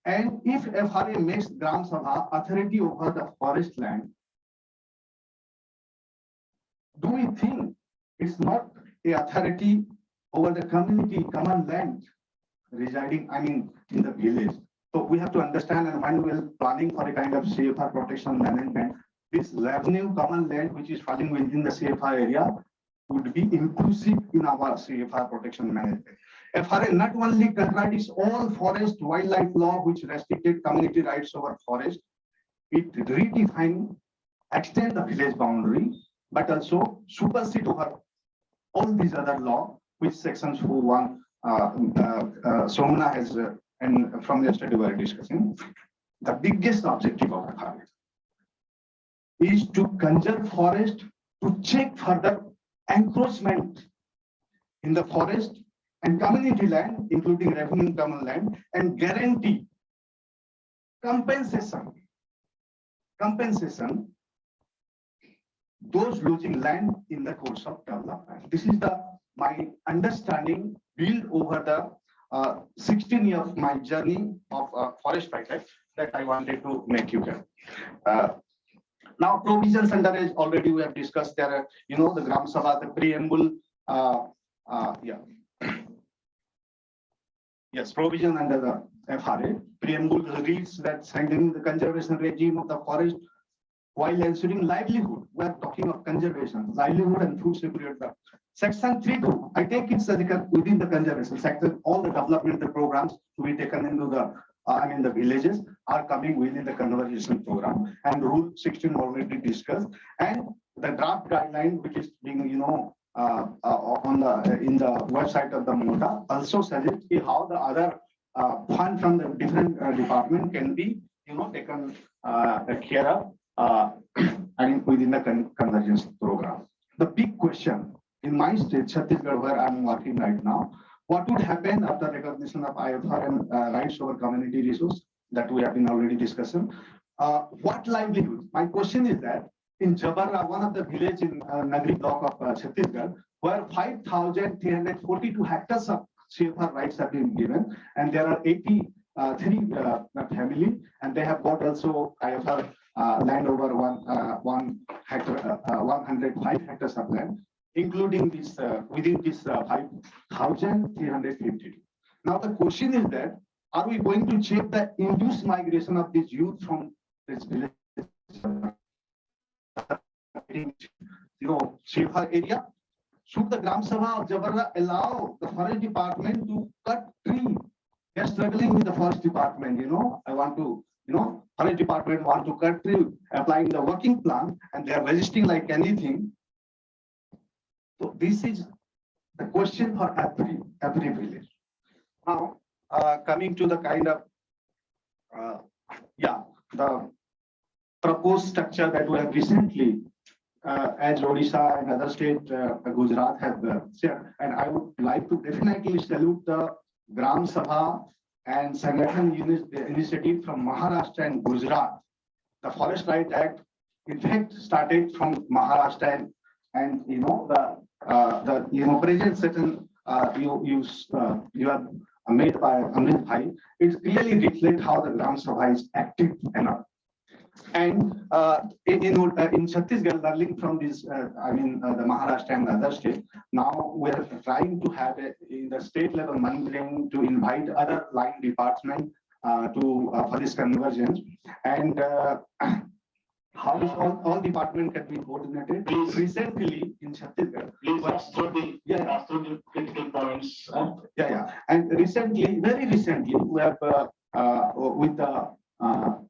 And if FRA makes Gram Sabha authority over the forest land, do we think it's not a authority over the community common land residing, in the village? So we have to understand, and when we are planning for a kind of CFR protection management, this revenue common land which is falling within the CFR area would be inclusive in our CFR protection management. FRA not only contradicts all forest wildlife law which restricted community rights over forest, it redefine, extend the village boundary, but also supersede over all these other law which sections 41 Somna has and from yesterday we are discussing. The biggest objective of FRA is to conserve forest, to check further encroachment in the forest and community land, including revenue common land, and guarantee compensation those losing land in the course of development. This is my understanding built over the 16 years of my journey of forest protect that I wanted to make you clear. Now provisions under it already we have discussed there. The Gram Sabha, the preamble. Yes, provision under the FRA preamble reads that strengthening the conservation regime of the forest while ensuring livelihood. We are talking of conservation, livelihood and food security. Section 3.2, I take it within the conservation sector, all the developmental programs to be taken into the villages are coming within the conservation program, and Rule 16 already discussed, and the draft guideline which is being in the website of the MOTA also suggests how the other fund from the different department can be taken care of within the convergence program. The big question in my state, Chhattisgarh, where I'm working right now, what would happen after recognition of IFR and rights over community resource that we have been already discussing? What livelihood? My question is that in Jabarra, one of the village in Nagri block of Chhattisgarh, where 5,342 hectares of CFR rights have been given, and there are 83 family, and they have got also IFR land over 105 hectares of land, including this within this 5,352. Now the question is that, are we going to check the induced migration of this youth from this village, CFR area? Should the Gram Sabha of Jabarra allow the forest department to cut tree? They are struggling with the forest department. I want to, forest department want to cut tree, applying the working plan, and they are resisting like anything. So this is the question for every village. Now, coming to the kind of, the proposed structure that we have recently, as Odisha and other states, Gujarat have shared, and I would like to definitely salute the Gram Sabha and Sangathan initiative from Maharashtra and Gujarat. The Forest Right Act, in fact, started from Maharashtra, and the present certain you have made by Amit Bhai, it clearly reflects how the Gram Sabha is active enough. And in Chhattisgarh, learning from this, the Maharashtra and other states, now we are trying to have in the state level monitoring to invite other line department for this convergence, and how is all department can be coordinated. Please. Recently in Chhattisgarh, Please ask through the critical points. And very recently, we have with the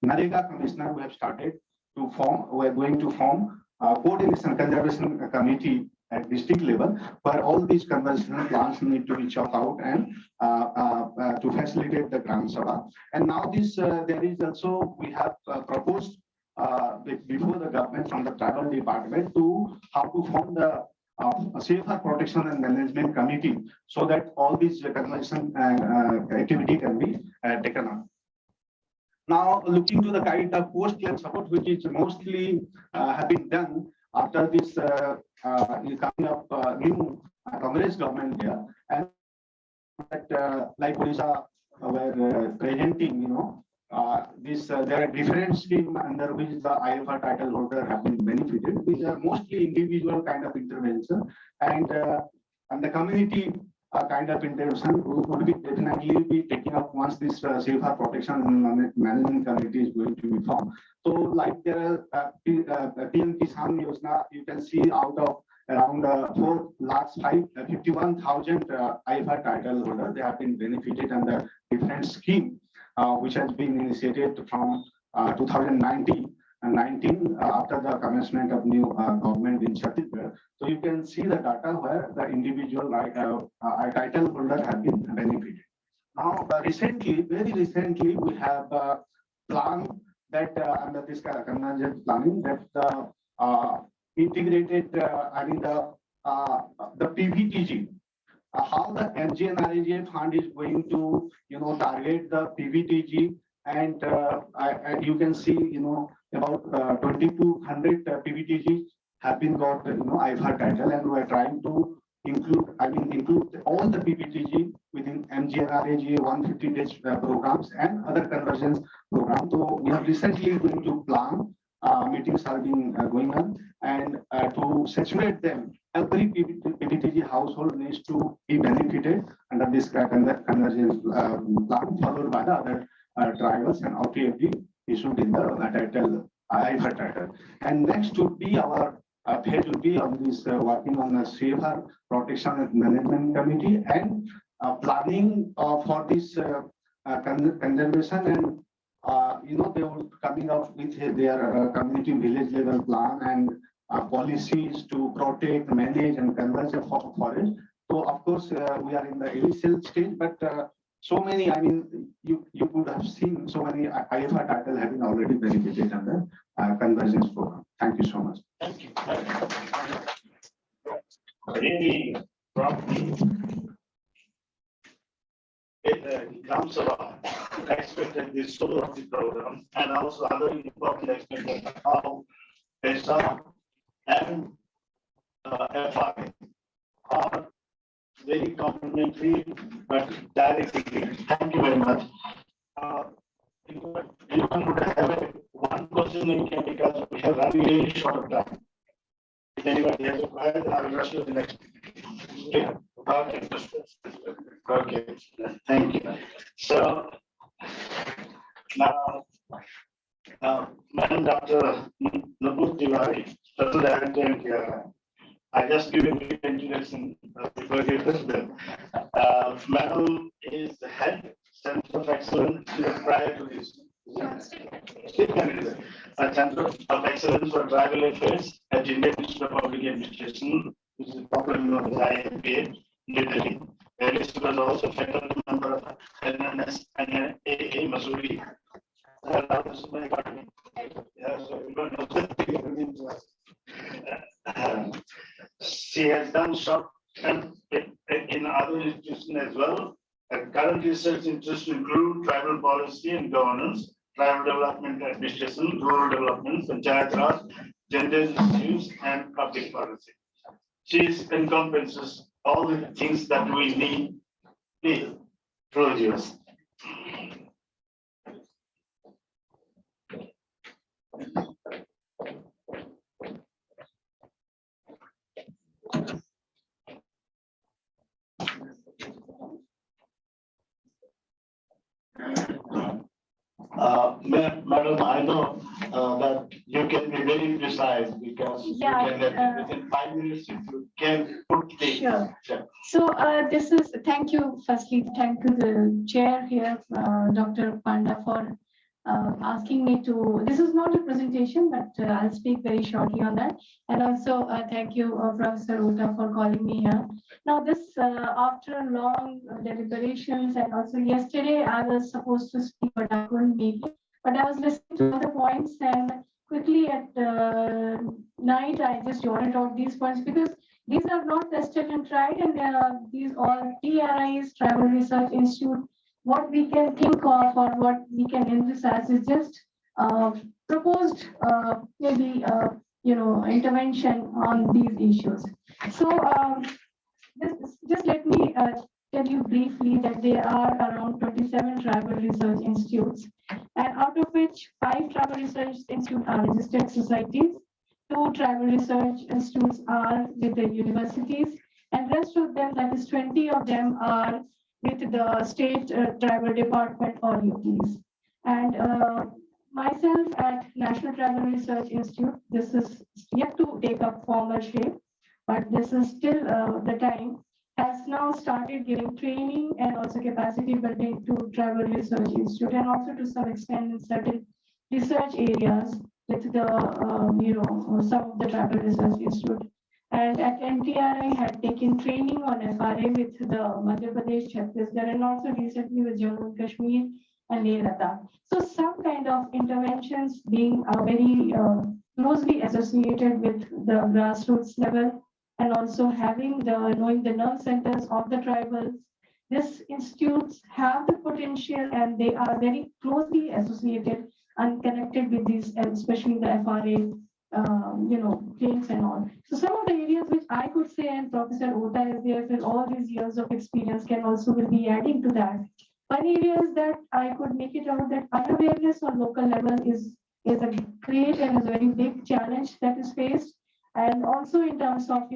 Narega Commissioner, we have started to form. We are going to form a coordination conservation committee at district level, where all these conservation plans need to be chalked out and to facilitate the Gram Sabha. And now this there is also we have proposed before the government from the tribal department to how to form the safer protection and management committee so that all these conservation activity can be taken up. Now, looking to the kind of post-claim support, which is mostly have been done after this coming up new Congress government here, and that like Odisha were presenting, this there are different schemes under which the IFR title holder have been benefited, which are mostly individual kind of intervention, and the community kind of intervention would be definitely be taking up once this safer protection and management committee is going to be formed. So, like there are PM Kisan Yojana, you can see out of around 4,51,000 IFR title holders, they have been benefited under different scheme, which has been initiated from 2019 and 19 after the commencement of new government in Chhattisgarh. So you can see the data where the individual title holder have been benefited. Now, recently, very recently, we have a plan that under this convergence planning that the integrated, the PVTG, how the MGNREGA fund is going to, target the PVTG, and you can see, about 2,200 PVTG have been got, IFR title, and we are trying to include all the PVTG within MGNREGA 150 days programs and other conversions programs. So we have recently going to plan. Meetings are being going on, and to saturate them, every PVTG household needs to be benefited under this convergence plan, followed by the other drivers and OTFD issued in the title, IFR title. And next would be our phase would be on this working on a safer protection and management committee and planning for this conservation, and they will coming up with their community village level plan and policies to protect, manage, and conserve the forest. So of course we are in the initial stage, but so many, you could have seen so many IFR title having already benefited under convergence program. Thank you so much. Thank you. Really, from Gram Sabha expected this sort of the program, and also other important expected how PESA and FI are very complementary but directly. Thank you very much. Anyone would have one question in can, because we have run really short of time. If anybody has a question, I will rush to the next. Yeah. Okay. Thank you. So now, Madam Dr. Nupur Tiwari, Special Director in KRI. I just give a brief introduction before you president. Madam is the head Center of Excellence prior to this. Center of Excellence for Tribal Affairs at Indian Institute of Public Administration, which is popularly known as IMPA, New Delhi. Alice was also faculty member of NNS and AA Missouri. She has done short term in other institutions as well. Her current research interests include tribal policy and governance, tribal development administration, rural development, Panchayat Raj, gender issues, and public policy. She encompasses all the things that we need. Please, produce. Madam, I know that you can be very precise because you can within 5 minutes if you can put the. Sure. So thank you, firstly, thank you the chair here, Dr. Panda, for asking me to, this is not a presentation, but I'll speak very shortly on that. And also thank you, Professor Ota, for calling me here. Now this, after long deliberations, and also yesterday I was supposed to speak, but I couldn't make it. But I was listening to all the points and quickly at night, I just jotted out these points because these are not tested and tried, and these all TRIs, Travel Research Institute. What we can think of or what we can emphasize is just proposed maybe intervention on these issues. So just let me tell you briefly that there are around 27 travel research institutes, and out of which 5 travel research institutes are registered societies, 2 travel research institutes are with the universities, and rest of them, that is 20 of them, are with the state travel department or UTs. And myself at National Travel Research Institute, this is yet to take up formal shape, but this is still the time, has now started giving training and also capacity building to Travel Research Institute, and also to some extent in certain research areas with the, some of the Travel Research Institute. And at NTRI had taken training on FRA with the Madhya Pradesh, Chhattisgarh, and also recently with Jammu and Kashmir and Leh Ladakh. So some kind of interventions being very closely associated with the grassroots level, and also having knowing the nerve centers of the tribals. These institutes have the potential and they are very closely associated and connected with these, especially the FRA, claims and all. So some of the areas which I could say, and Professor Ota is there with all these years of experience can also will be adding to that. One area is that I could make it out that unawareness on local level is a great and is a very big challenge that is faced. And also in terms of,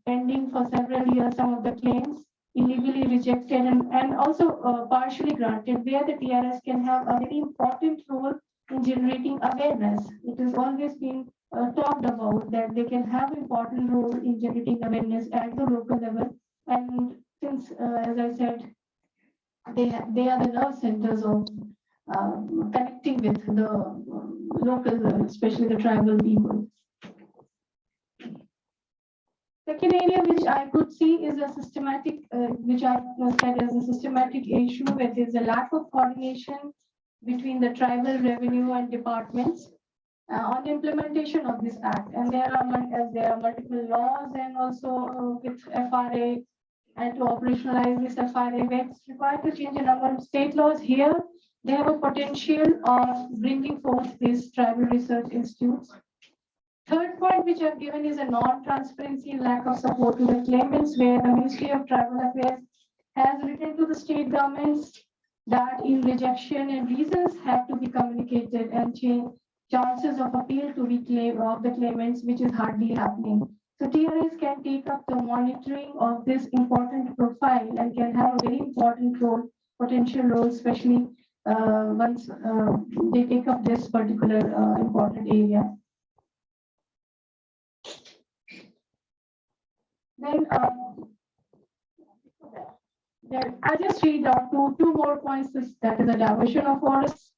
pending for several years, some of the claims illegally rejected and also partially granted, where the TRS can have a very important role in generating awareness. It has always been talked about that they can have important role in generating awareness at the local level. And since, as I said, they are the nerve centers of connecting with the local, especially the tribal people. Second area which I could see is a systematic, which I said is a systematic issue, which is a lack of coordination between the tribal revenue and departments on the implementation of this act. And there are multiple laws, and also with FRA, and to operationalize this FRA, it's required to change a number of state laws. Here, they have a potential of bringing forth these tribal research institutes. Third point which I've given is a non-transparency and lack of support to the claimants, where the Ministry of Tribal Affairs has written to the state governments that in rejection and reasons have to be communicated, and chances of appeal to be claimed of the claimants, which is hardly happening. So TRS can take up the monitoring of this important profile and can have a very important role, potential role, especially once they take up this particular important area. Then I just read out two more points. That is a diversion of forest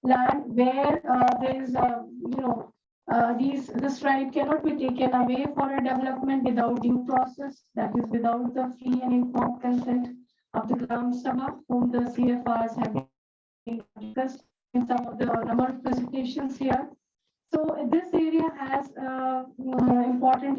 land, where there is this right cannot be taken away for a development without due process. That is without the free and informed consent of the Gram Sabha, whom the CFRs have been discussed in some of the number of presentations here. So this area has important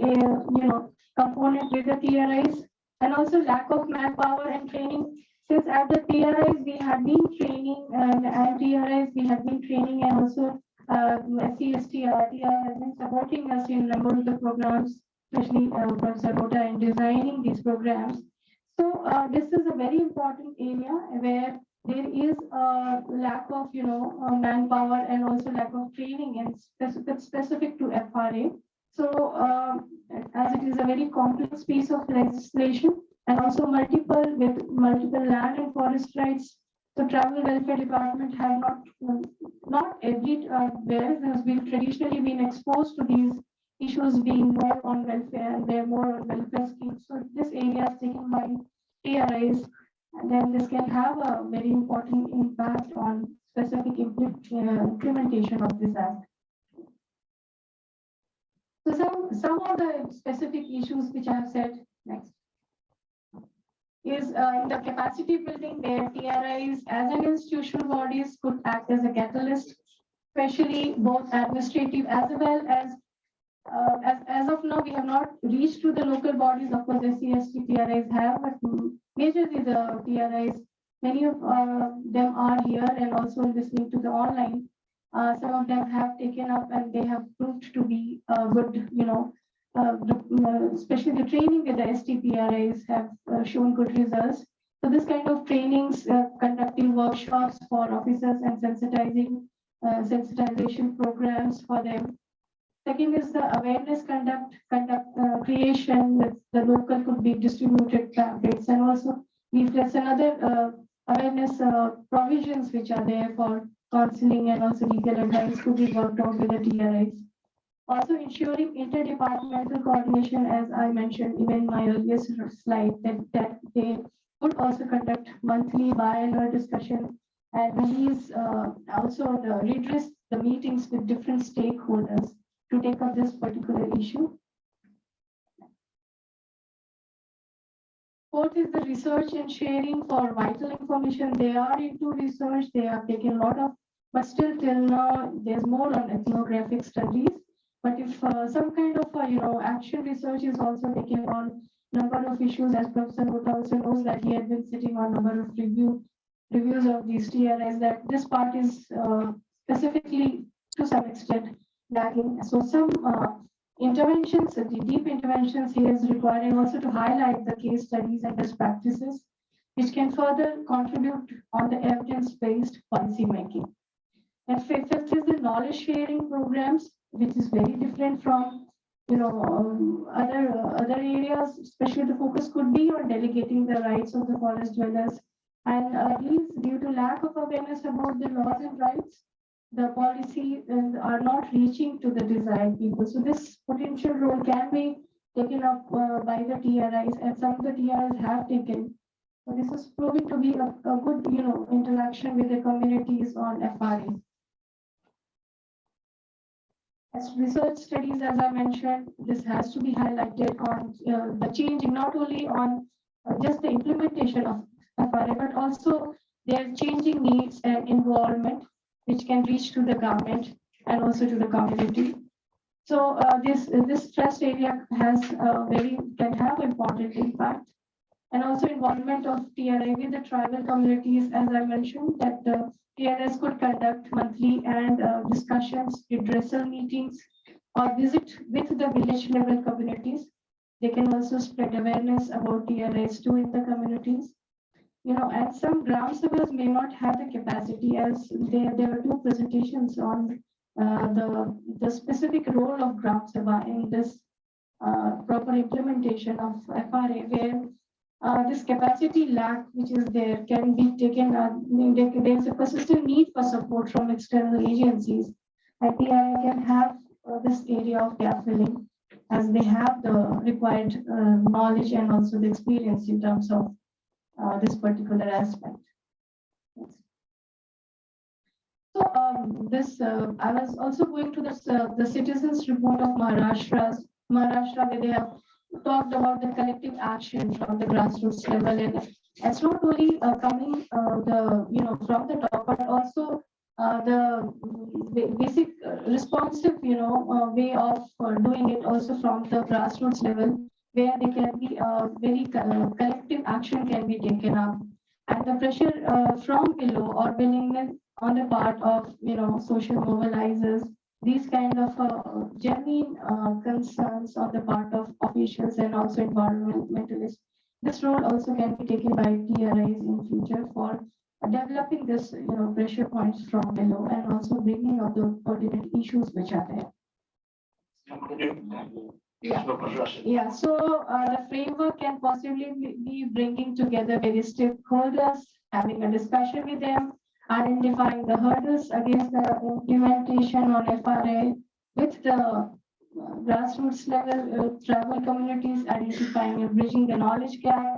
component with the TRIs, and also lack of manpower and training. Since at the TRIs we have been training, and at TRIs we have been training, and also SCST RTI has been supporting us in a number of the programs, especially Professor Ota, in designing these programs. So this is a very important area where there is a lack of manpower and also lack of training and specific to FRA. So as it is a very complex piece of legislation, and also multiple land and forest rights, the Travel Welfare Department have not everywhere has been traditionally been exposed to these issues, being more on welfare, and they're more on welfare schemes. So this area is taken by TRIs, and then this can have a very important impact on specific implementation of this act. So some of the specific issues which I have said next is in the capacity building, where TRIs as an institutional bodies could act as a catalyst especially both administrative as well as as of now, we have not reached to the local bodies. Of course, SC/ST TRIs have, but majorly the TRIs, many of them are here and also listening to the online. Some of them have taken up and they have proved to be good, especially the training with the STPRIs have shown good results. So this kind of trainings, conducting workshops for officers and sensitization programs for them. Second is the awareness creation with the local could be distributed pamphlets and also leaflets and other awareness provisions which are there for counseling and also legal advice to be worked out with the TRIs. Also ensuring interdepartmental coordination, as I mentioned even in my earlier slide, that they would also conduct monthly biannual discussion and release also redress the meetings with different stakeholders to take up this particular issue. Fourth is the research and sharing for vital information. They are into research, they have taken a lot of, but still till now, there's more on ethnographic studies. But if some kind of, action research is also taken on number of issues, as Professor Gupta also knows that he had been sitting on number of reviews of these TRIs, that this part is specifically to some extent lacking. So some interventions, the deep interventions here is required, and also to highlight the case studies and best practices, which can further contribute on the evidence-based policy making. And fifth is the knowledge sharing programs, which is very different from other areas. Especially the focus could be on delegating the rights of the forest dwellers, and these due to lack of awareness about the laws and rights, the policy are not reaching to the desired people. So this potential role can be taken up by the TRIs, and some of the TRIs have taken. So this is proving to be a good, interaction with the communities on FRA. As research studies, as I mentioned, this has to be highlighted on the changing, not only on just the implementation of FRA, but also their changing needs and involvement, which can reach to the government and also to the community. So this trust area can have important impact, and also involvement of TRI with the tribal communities, as I mentioned, that the TRIs could conduct monthly and discussions, redressal meetings, or visit with the village level communities. They can also spread awareness about TRIs too in the communities. And some Gram Sabhas may not have the capacity, as there were two presentations on the specific role of Gram Sabha in this proper implementation of FRA, where this capacity lack, which is there, can be taken. There's a persistent need for support from external agencies, and TRI can have this area of gap filling, as they have the required knowledge and also the experience in terms of this particular aspect. So I was also going to this the citizens report of Maharashtra, where they have talked about the collective action from the grassroots level, and it's not only coming from the top, but also the basic responsive way of doing it also from the grassroots level, where they can be very collective action can be taken up, and the pressure from below or willingness on the part of social mobilizers, these kind of genuine concerns on the part of officials and also environmentalists. This role also can be taken by TRIs in future for developing this pressure points from below, and also bringing up the pertinent issues which are there. Yeah, so the framework can possibly be bringing together various stakeholders, having a discussion with them, identifying the hurdles against the implementation on FRA with the grassroots level tribal communities, identifying and bridging the knowledge gap,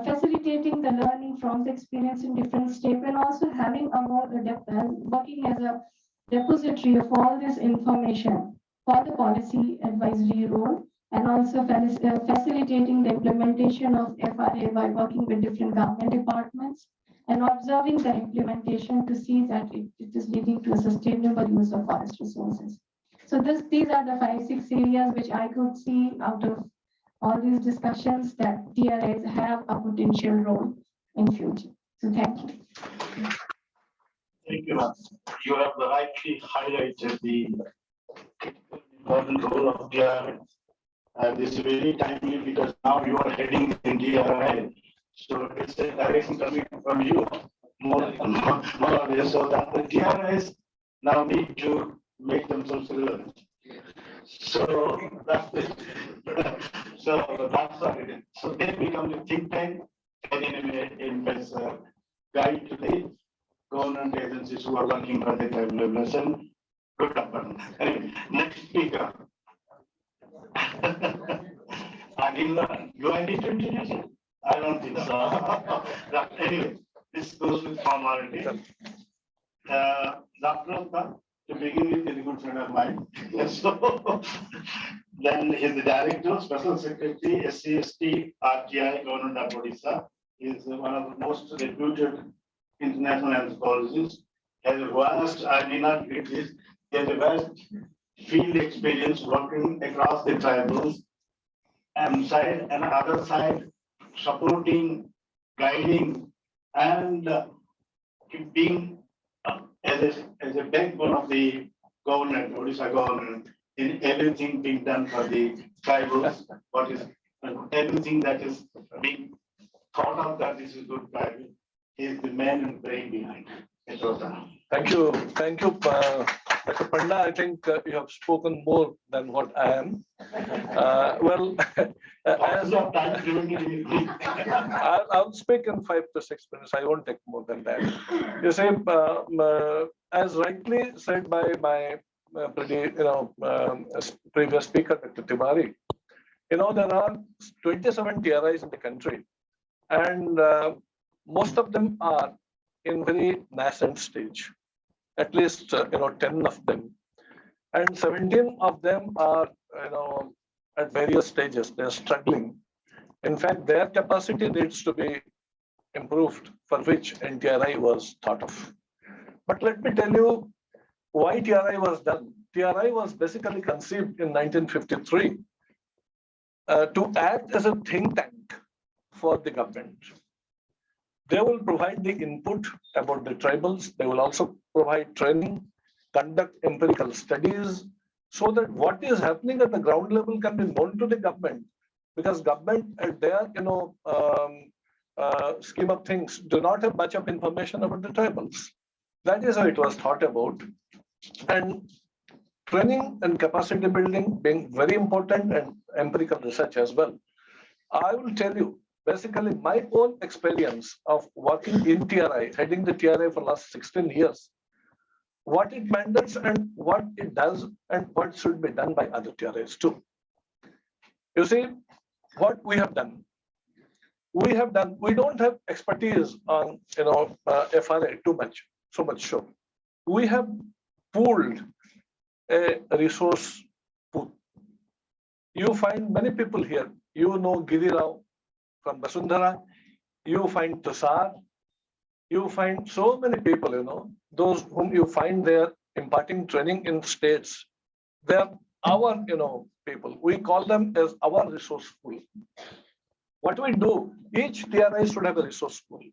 facilitating the learning from the experience in different states, and also having a more working as a depository of all this information for the policy advisory role, and also facilitating the implementation of FRA by working with different government departments, and observing the implementation to see that it is leading to a sustainable use of forest resources. So these are the 5-6 areas which I could see out of all these discussions that TRIs have a potential role in future. So thank you. Thank you, ma'am. You have rightly highlighted the important role of DRI. And this is very timely because now you are heading the DRI. So it's a direction coming from you more or less, so that the DRIs now need to make themselves relevant. So that's it. So that's what it is. So they become a think tank and in guide to the government agencies who are working for the tribal liberation. Good government. Anyway, next speaker. I didn't know. Do I need to introduce it? I don't think so. Anyway, this goes with formality. Dr. Akka, to begin with, is a good friend of mine. So, then he's the director, special secretary, SCST, RTI, Government of Odisha. He is one of the most reputed international anthropologists. Has a vast, I may not read this, he has a vast field experience working across the tribals and side and other side, supporting, guiding, and being as a backbone of the government, Odisha government, in everything being done for the tribals, what is everything that is being thought of that this is good tribal, he is the man and brain behind it. Thank you, Dr. Panda. I think you have spoken more than what I am. Well, as of time given me. I'll speak in 5 to 6 minutes. I won't take more than that. You see, as rightly said by my previous speaker, Dr. Tiwari, there are 27 TRIs in the country, and most of them are in very nascent stage. At least 10 of them, and 17 of them are at various stages. They're struggling. In fact, their capacity needs to be improved, for which NTRI was thought of. But let me tell you why TRI was done. TRI was basically conceived in 1953 to act as a think tank for the government. They will provide the input about the tribals. They will also provide training, conduct empirical studies, so that what is happening at the ground level can be known to the government. Because government at their scheme of things do not have much of information about the tribals. That is how it was thought about. And training and capacity building being very important, and empirical research as well. I will tell you, basically, my own experience of working in TRI, heading the TRI for the last 16 years, what it mandates and what it does and what should be done by other TRIs too. You see, what we have done, we don't have expertise on FRA so much so. We have pooled a resource pool. You find many people here. You know Giri Rao from Basundhara, you find Tushar, you find so many people, those whom you find there imparting training in states. They're our, people. We call them as our resource pool. What we do, each TRI should have a resource pool.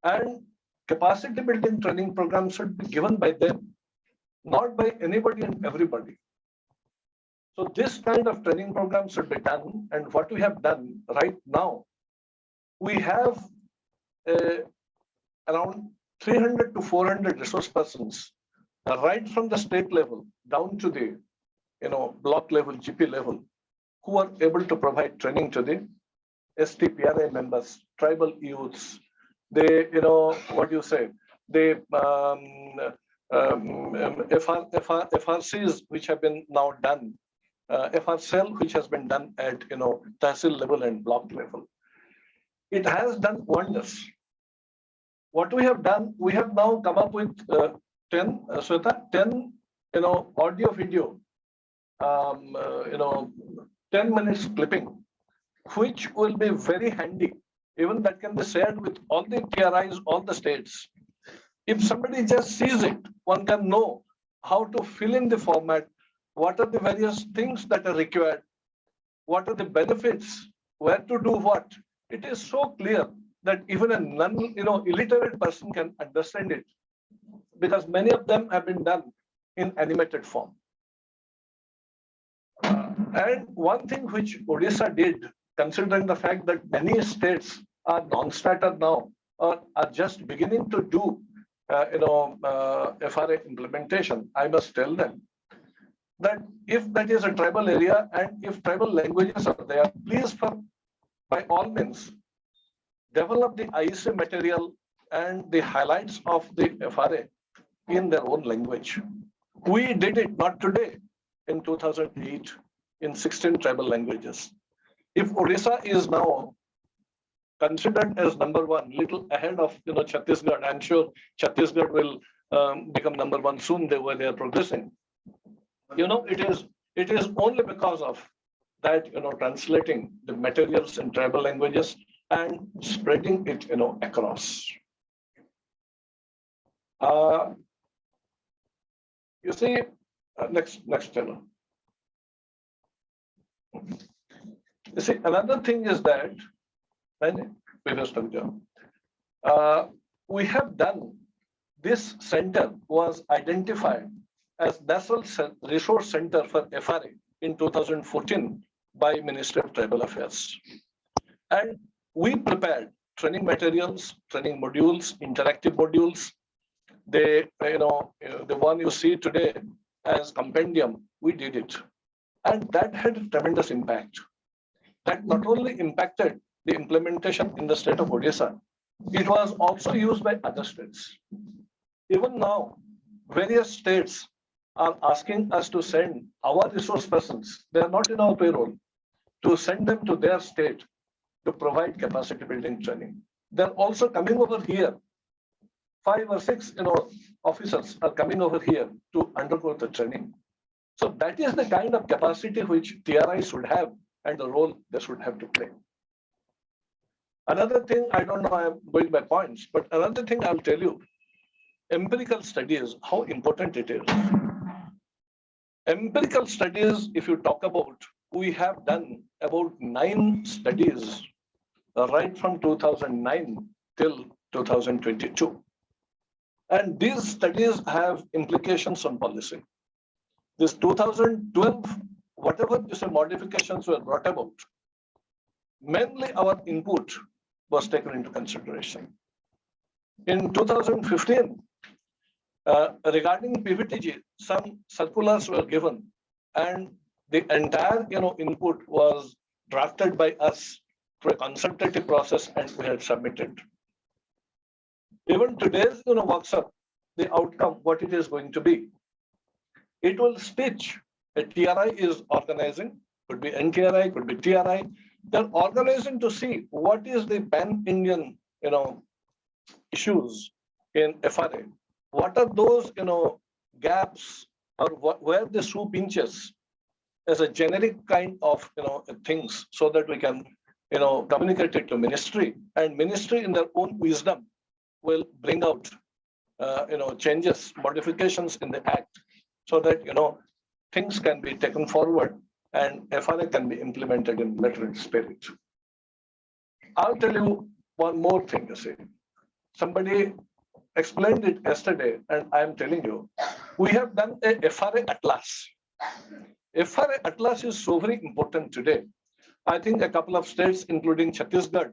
And capacity building training programs should be given by them, not by anybody and everybody. So this kind of training program should be done. And what we have done right now, we have around 300 to 400 resource persons, right from the state level down to the block level, GP level, who are able to provide training to the STPRA members, tribal youths. They, the FRCs which have been now done, FRCL which has been done at Tahsil level and block level. It has done wonders. What we have done, we have now come up with 10 audio video, 10 minutes clipping, which will be very handy Even that can be shared with all the TRIs, all the states. If somebody just sees it, one can know how to fill in the format, what are the various things that are required, what are the benefits, where to do what. It is so clear that even a illiterate person can understand it, because many of them have been done in animated form. And one thing which Odisha did, considering the fact that many states are non-starter now, or are just beginning to do, FRA implementation, I must tell them that if that is a tribal area and if tribal languages are there, please, by all means, develop the IEC material and the highlights of the FRA in their own language. We did it not today, in 2008, in 16 tribal languages. If Odisha is now considered as number one, little ahead of Chhattisgarh, I'm sure Chhattisgarh will become number one soon, the way they are progressing. It is only because of that, translating the materials in tribal languages and spreading it, across. You see, next channel. You see, another thing is that we have done, this center was identified as National Resource Center for FRA in 2014 by Ministry of Tribal Affairs. And we prepared training materials, training modules, interactive modules. The one you see today as compendium, we did it. And that had a tremendous impact. That not only impacted the implementation in the state of Odisha, it was also used by other states. Even now, various states are asking us to send our resource persons, they are not in our payroll, to send them to their state to provide capacity building training. They're also coming over here. 5 or 6 officers are coming over here to undergo the training. So that is the kind of capacity which TRI should have and the role they should have to play. Another thing, I don't know, I'm going by points, but another thing I'll tell you, empirical studies, how important it is. Empirical studies, if you talk about, we have done about 9 studies right from 2009 till 2022. And these studies have implications on policy. This 2012, whatever these modifications were brought about, mainly our input was taken into consideration. In 2015, regarding PVTG, some circulars were given, and the entire input was drafted by us through a consultative process, and we had submitted. Even today's workshop, the outcome, what it is going to be, it will stitch. A TRI is organizing, could be NTRI, could be TRI. They're organizing to see what is the pan-Indian issues in FRA. What are those gaps, or where the shoe pinches as a generic kind of things, so that we can communicate it to ministry, and ministry in their own wisdom will bring out changes, modifications in the act, so that things can be taken forward and FRA can be implemented in letter and spirit. I'll tell you one more thing. You see, somebody explained it yesterday, and I am telling you, we have done a FRA Atlas. FRA Atlas is so very important today. I think a couple of states, including Chhattisgarh,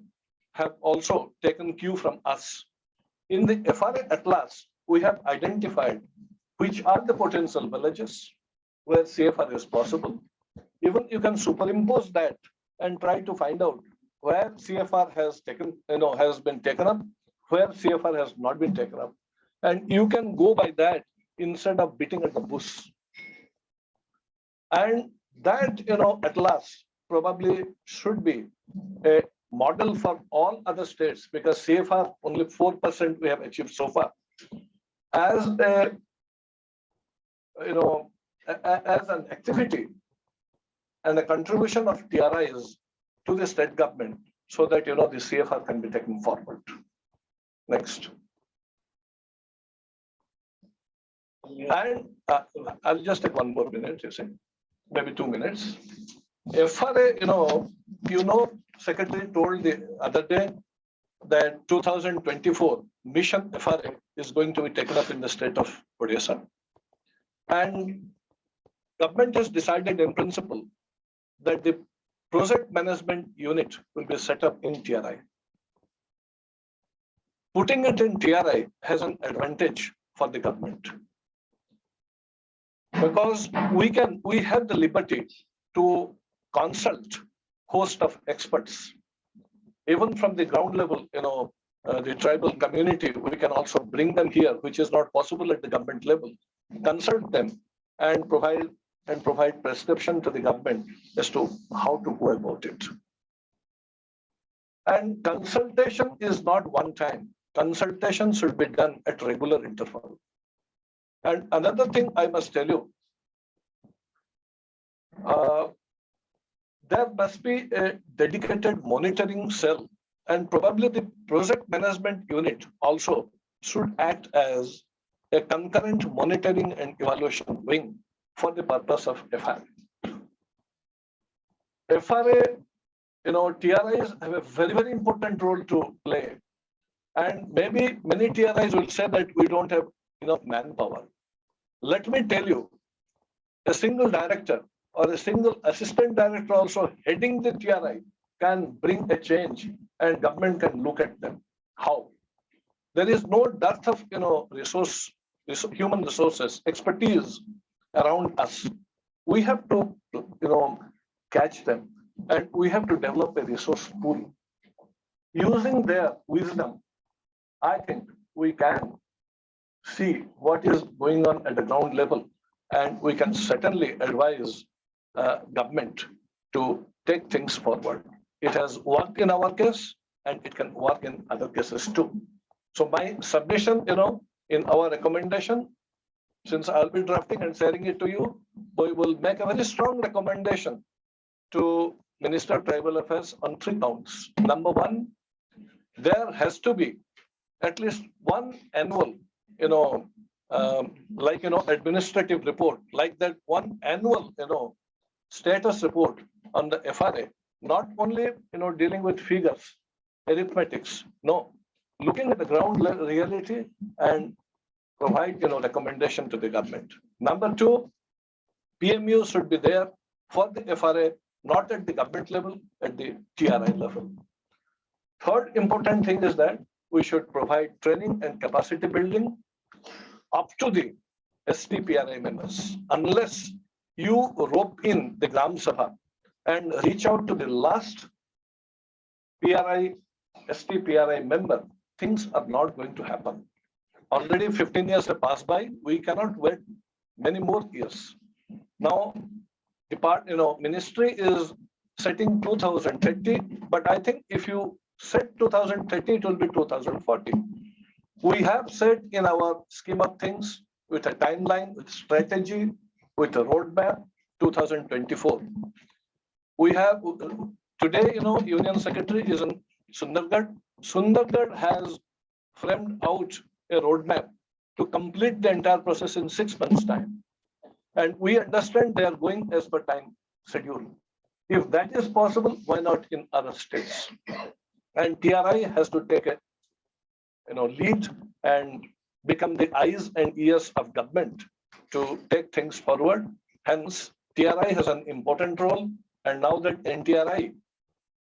have also taken cue from us. In the FRA Atlas, we have identified which are the potential villages where CFR is possible. Even you can superimpose that and try to find out where CFR has been taken up, where CFR has not been taken up. And you can go by that instead of beating at the bush. And that, Atlas probably should be a model for all other states, because CFR only 4% we have achieved so far. As as an activity and a contribution of TRIs to the state government, so that, the CFR can be taken forward. Next. And I'll just take 1 more minute, maybe 2 minutes. FRA, Secretary told the other day that 2024 mission FRA is going to be taken up in the state of Odisha. And government has decided in principle that the project management unit will be set up in TRI. Putting it in TRI has an advantage for the government, because we have the liberty to consult host of experts, even from the ground level, the tribal community. We can also bring them here, which is not possible at the government level. Consult them and provide prescription to the government as to how to go about it. And consultation is not one time. Consultation should be done at regular interval. And another thing I must tell you, there must be a dedicated monitoring cell, and probably the project management unit also should act as a concurrent monitoring and evaluation wing for the purpose of FRA. FRA, TRIs have a very, very important role to play. And maybe many TRIs will say that we don't have enough manpower. Let me tell you, a single director or a single assistant director also heading the TRI can bring a change, and government can look at them. How? There is no dearth of human resources, expertise around us. We have to catch them, and we have to develop a resource pool. Using their wisdom, I think we can see what is going on at the ground level, and we can certainly advise government to take things forward. It has worked in our case, and it can work in other cases too. So my submission, in our recommendation, since I'll be drafting and sharing it to you, we will make a very strong recommendation to Minister of Tribal Affairs on 3 counts. Number 1, there has to be at least one annual, administrative report, like that one annual, status report on the FRA, not only, dealing with figures, arithmetics, no, looking at the ground reality and provide, recommendation to the government. Number 2, PMU should be there for the FRA, not at the government level, at the TRI level. Third important thing is that we should provide training and capacity building up to the STPRI members. Unless you rope in the Gram Sabha and reach out to the last PRI, STPRI member, things are not going to happen. Already 15 years have passed by. We cannot wait many more years. Now, ministry is setting 2030, but I think if you set 2030, it will be 2040. We have set in our scheme of things with a timeline, with strategy, with a roadmap, 2024. We have today, Union Secretary is in Sundargarh. Sundargarh has framed out a roadmap to complete the entire process in 6 months' time. And we understand they are going as per time schedule. If that is possible, why not in other states? And TRI has to take a lead and become the eyes and ears of government to take things forward. Hence, TRI has an important role. And now that NTRI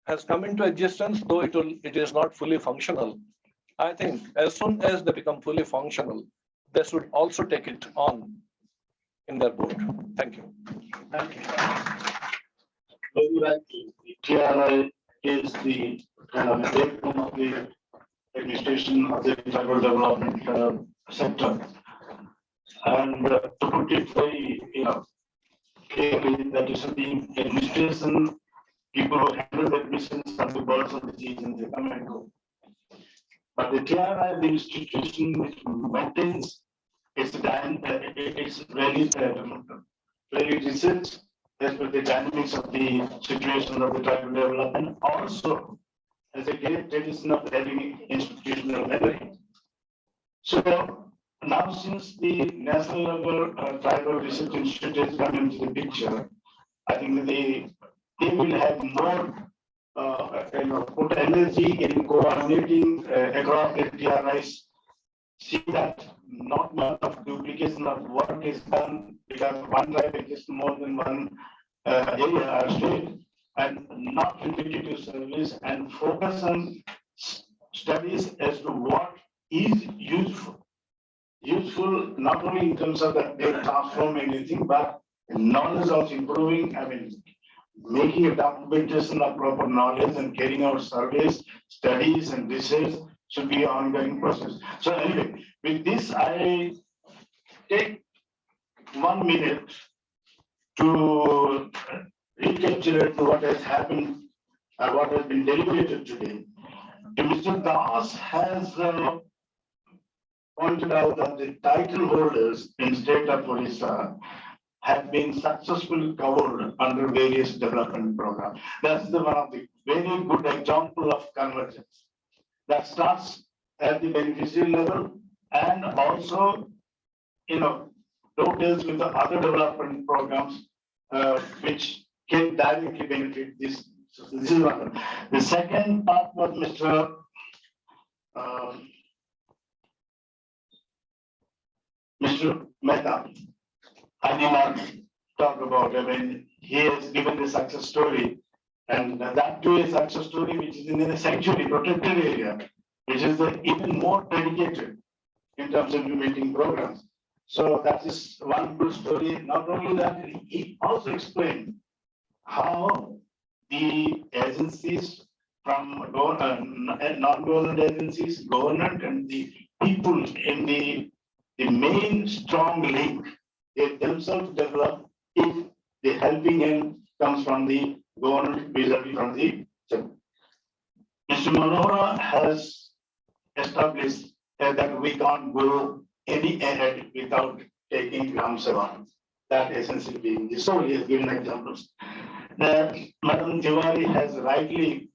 has come into existence, though it is not fully functional, I think as soon as they become fully functional, they should also take it on in their board. Thank you. Thank you. TRI is the kind of backbone of the administration of the tribal development sector. And to put it very clearly, that is the administration, people who handle the administration are the birds of the season, they come and go. But the TRI, the institution which maintains its very research as per the dynamics of the situation of the tribal development, also has a great tradition of having institutional memory. So now since the national level tribal research institute has come into the picture, I think they will have more put energy in coordinating across the TRIs, see that not much of duplication of work is done because one tribe exists more than one area or state, and not repetitive service, and focus on studies as to what is useful. Useful not only in terms of that they transform anything, but knowledge also improving. I mean, making a documentation of proper knowledge and carrying out surveys, studies, and research should be an ongoing process. So anyway, with this, I take 1 minute to recapitulate what has happened, what has been deliberated today. Mr. Das has pointed out that the title holders in state of Odisha have been successfully covered under various development programs. That's the one of the very good example of convergence that starts at the beneficiary level and also, dovetails with the other development programs which can directly benefit this. So this is one. The second part was Mr. Mehta. I did not talk about. I mean, he has given the success story, and that too is success story which is in a sanctuary protected area, which is even more dedicated in terms of implementing programs. So that is one good story. Not only that, he also explained how the agencies from non-government agencies, government, and the people in the main strong link, they themselves develop if the helping hand comes from the government vis-a-vis from the sector. Mr. Manohara has established that we can't go any ahead without taking Ram Seva. That essentially being the so he has given examples. That Madam Tiwari has rightly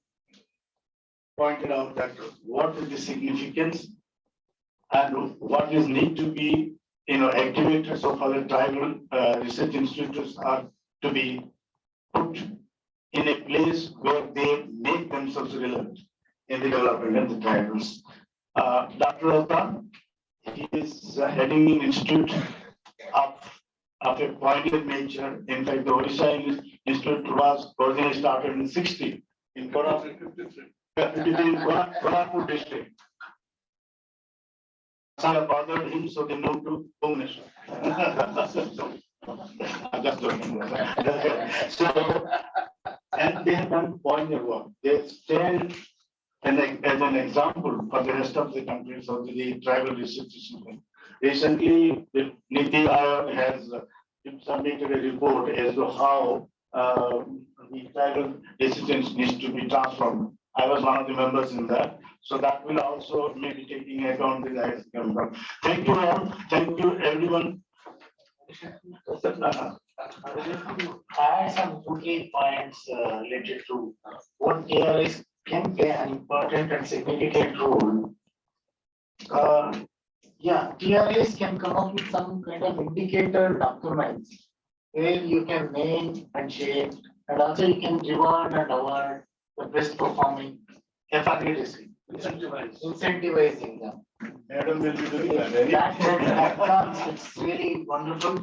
pointed out that what is the significance and what is need to be activated so far the tribal research institutes are to be put in a place where they make themselves relevant in the development of the tribals. Dr. Altan, he is heading an institute of a pointed nature. In fact, the Odisha Institute was originally started in 60 in Kolhapur district. Sala bothered him, so they moved to Bhubaneswar. I'm just joking. So, and they have done pointed work. They stand as an example for the rest of the countries of the tribal research system. Recently, the Niti Aayog has submitted a report as to how the tribal decisions needs to be transformed. I was one of the members in that. So that will also maybe taking account the guys come from. Thank you all. Thank you everyone. Add some 2 key points related to what TRS can play an important and significant role. TRS can come up with some kind of indicator documents where you can name and shape, and also you can reward and award the best performing FRA district. Incentivizing them. Madam will be doing that. It's really wonderful.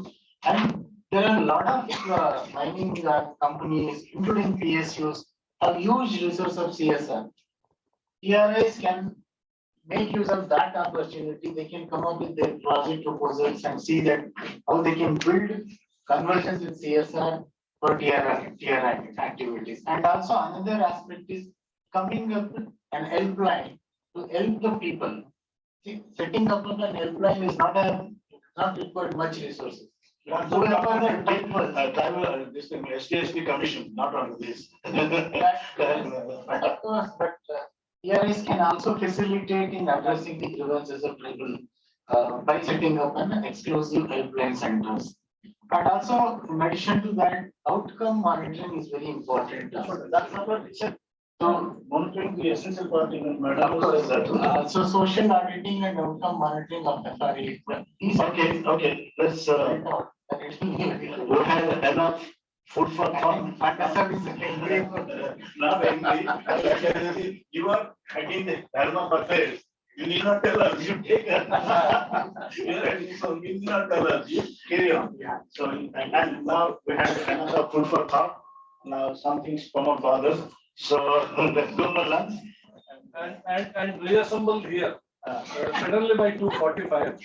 And there are a lot of mining companies, including PSUs, have huge resource of CSR. TRIs can make use of that opportunity. They can come up with their project proposals and see that how they can build conversions with CSR for TRI activities. And also another aspect is coming up with an helpline to help the people. See, setting up an helpline is not required much resources. Tribal STSP commission, not on this. But of course, TRIs can also facilitate in addressing the grievances of tribal by setting up an exclusive helpline centers. And also, in addition to that, outcome monitoring is very important. That's our So monitoring the essential part in madam says that. So social auditing and outcome monitoring of FRA. These are Okay, let's, we have enough food for thought. Not angry. You are again the dharma buffet. You need not tell us, you take it. So you need not tell us, you carry on. So, and now we have another food for thought. Now something's come up for others. So let's go for lunch. And reassemble here, suddenly by 2:45,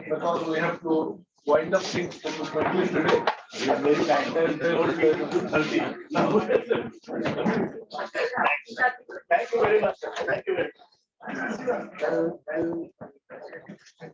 because we have to wind up things to 20 today. We are very kind. And they will be 2:30. Thank you very much. Thank you very much.